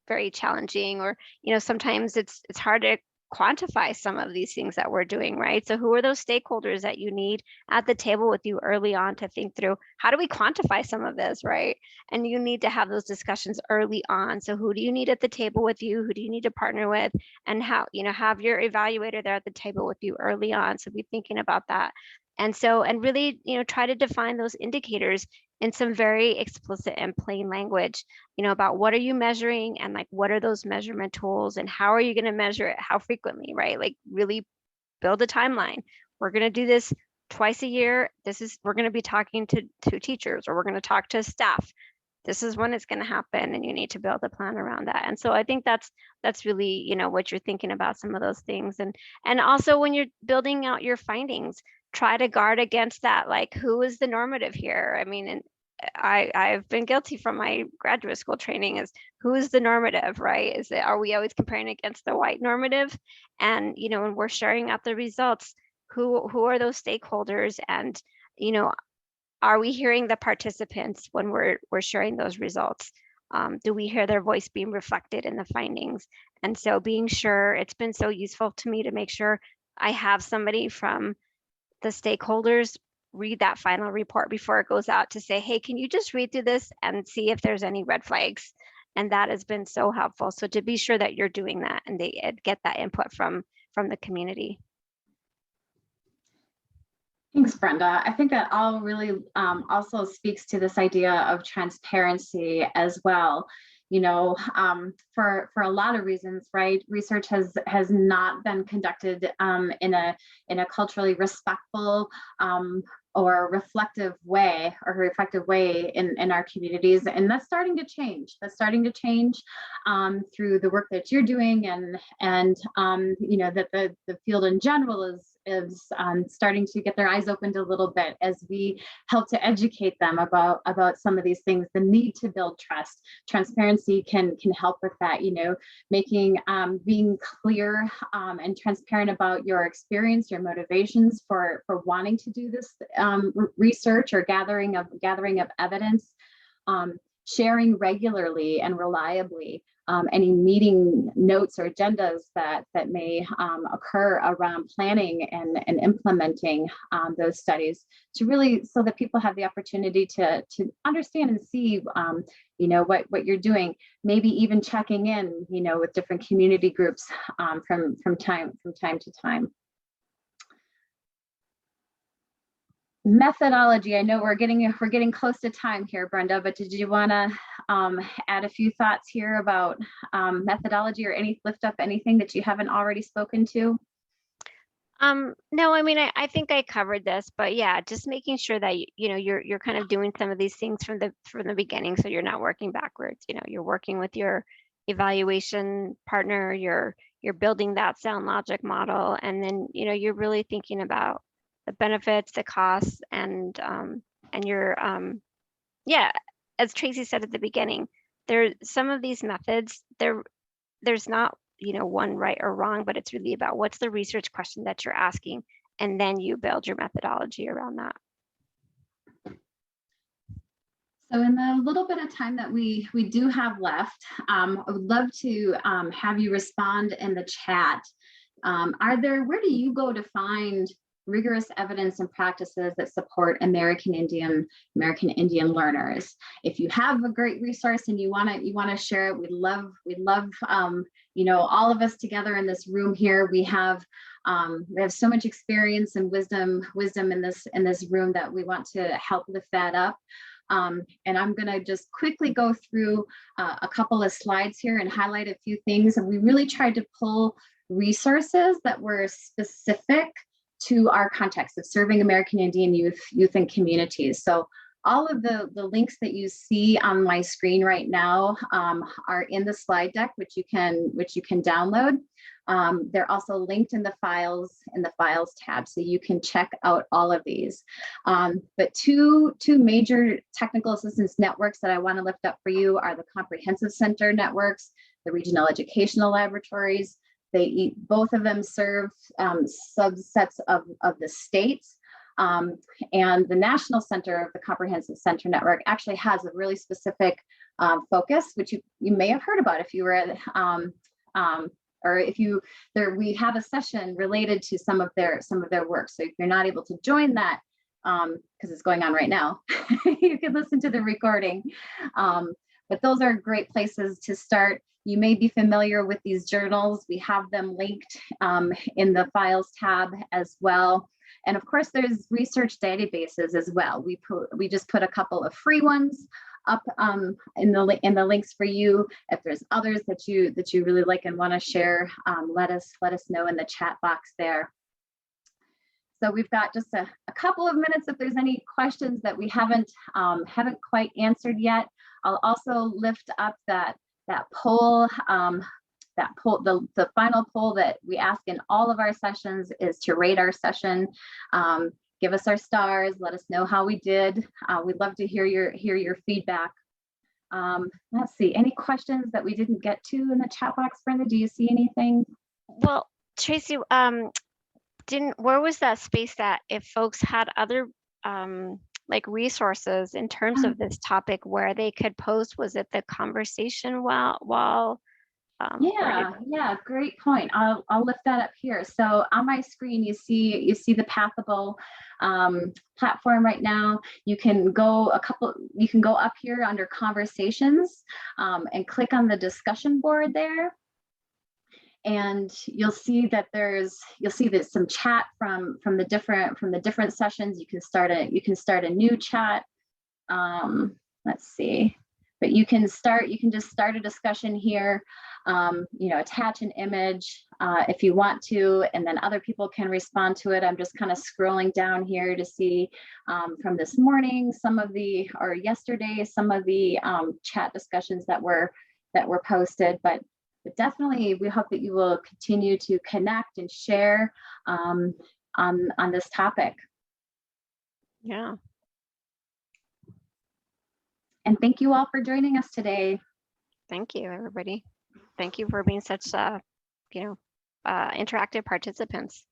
very challenging, or, sometimes it's hard to quantify some of these things that we're doing, right? So who are those stakeholders that you need at the table with you early on to think through, how do we quantify some of this, right? And you need to have those discussions early on. So who do you need at the table with you? Who do you need to partner with? And how, have your evaluator there at the table with you early on. So be thinking about that. And really, try to define those indicators in some very explicit and plain language, about what are you measuring, and what are those measurement tools, and how are you going to measure it, how frequently, right? Really build a timeline. We're going to do this twice a year. We're going to be talking to teachers, or we're going to talk to staff. This is when it's going to happen, and you need to build a plan around that. And so I think that's really, what you're thinking about, some of those things. And also, when you're building out your findings, try to guard against that, who is the normative here? I mean, and I've been guilty from my graduate school training, is who is the normative, right? Are we always comparing against the white normative? And, when we're sharing out the results, who are those stakeholders? And, are we hearing the participants when we're sharing those results? Do we hear their voice being reflected in the findings? And so being sure, it's been so useful to me to make sure I have somebody from the stakeholders read that final report before it goes out, to say, hey, can you just read through this and see if there's any red flags? And that has been so helpful. So to be sure that you're doing that, and they get that input from the community. Thanks, Brenda. I think that all really also speaks to this idea of transparency as well. For a lot of reasons, right? Research has not been conducted in a culturally respectful or reflective way in our communities. And that's starting to change. Through the work that you're doing, and that the field in general is starting to get their eyes opened a little bit as we help to educate them about some of these things. The need to build trust. Transparency can help with that, making being clear and transparent about your experience, your motivations for wanting to do this research or gathering of evidence, sharing regularly and reliably any meeting notes or agendas that may occur around planning and implementing those studies, to really, so that people have the opportunity to understand and see what you're doing, maybe even checking in with different community groups from time to time. Methodology. I know we're getting close to time here, Brenda, but did you want to add a few thoughts here about methodology, or lift up anything that you haven't already spoken to? No, I mean, I think I covered this, but yeah, just making sure that you're kind of doing some of these things from the beginning, so you're not working backwards. You're working with your evaluation partner, you're building that sound logic model, and then you're really thinking about the benefits, the costs, and your yeah, as Tracy said at the beginning, some of these methods, there's not one right or wrong, but it's really about what's the research question that you're asking, and then you build your methodology around that. So in the little bit of time that we do have left, I would love to have you respond in the chat. Where do you go to find rigorous evidence and practices that support American Indian learners? If you have a great resource and you want to share it, we'd love all of us together in this room here. We have so much experience and wisdom in this room that we want to help lift that up. And I'm going to just quickly go through a couple of slides here and highlight a few things. And we really tried to pull resources that were specific to our context of serving American Indian youth and communities. So all of the links that you see on my screen right now are in the slide deck, which you can download. They're also linked in the files tab, so you can check out all of these. But two major technical assistance networks that I want to lift up for you are the Comprehensive Center networks, the Regional Educational Laboratories. Both of them serve subsets of the states. And the National Center of the Comprehensive Center Network actually has a really specific focus, which you may have heard about if you were at, or if we have a session related to some of their work. So if you're not able to join that, because it's going on right now, you can listen to the recording. But those are great places to start. You may be familiar with these journals. We have them linked in the files tab as well. And of course, there's research databases as well. We just put a couple of free ones up in the links for you. If there's others that you really like and want to share, let us know in the chat box there. So we've got just a couple of minutes if there's any questions that we haven't quite answered yet. I'll also lift up that poll. The final poll that we ask in all of our sessions is to rate our session. Give us our stars. Let us know how we did. We'd love to hear your feedback. Let's see, any questions that we didn't get to in the chat box, Brenda? Do you see anything? Well, Tracy, where was that space that if folks had other like resources in terms of this topic where they could post? Was it the conversation while yeah, great point. I'll lift that up here. So on my screen, you see the Pathable platform right now. You can go up here under conversations and click on the discussion board there. And you'll see that there's some chat from the different sessions. You can start a new chat. Let's see. But you can just start a discussion here. attach an image if you want to, and then other people can respond to it. I'm just kind of scrolling down here to see from this morning, or yesterday, some of the chat discussions that were posted, but definitely we hope that you will continue to connect and share on this topic. Yeah. And thank you all for joining us today. Thank you, everybody. Thank you for being such, interactive participants.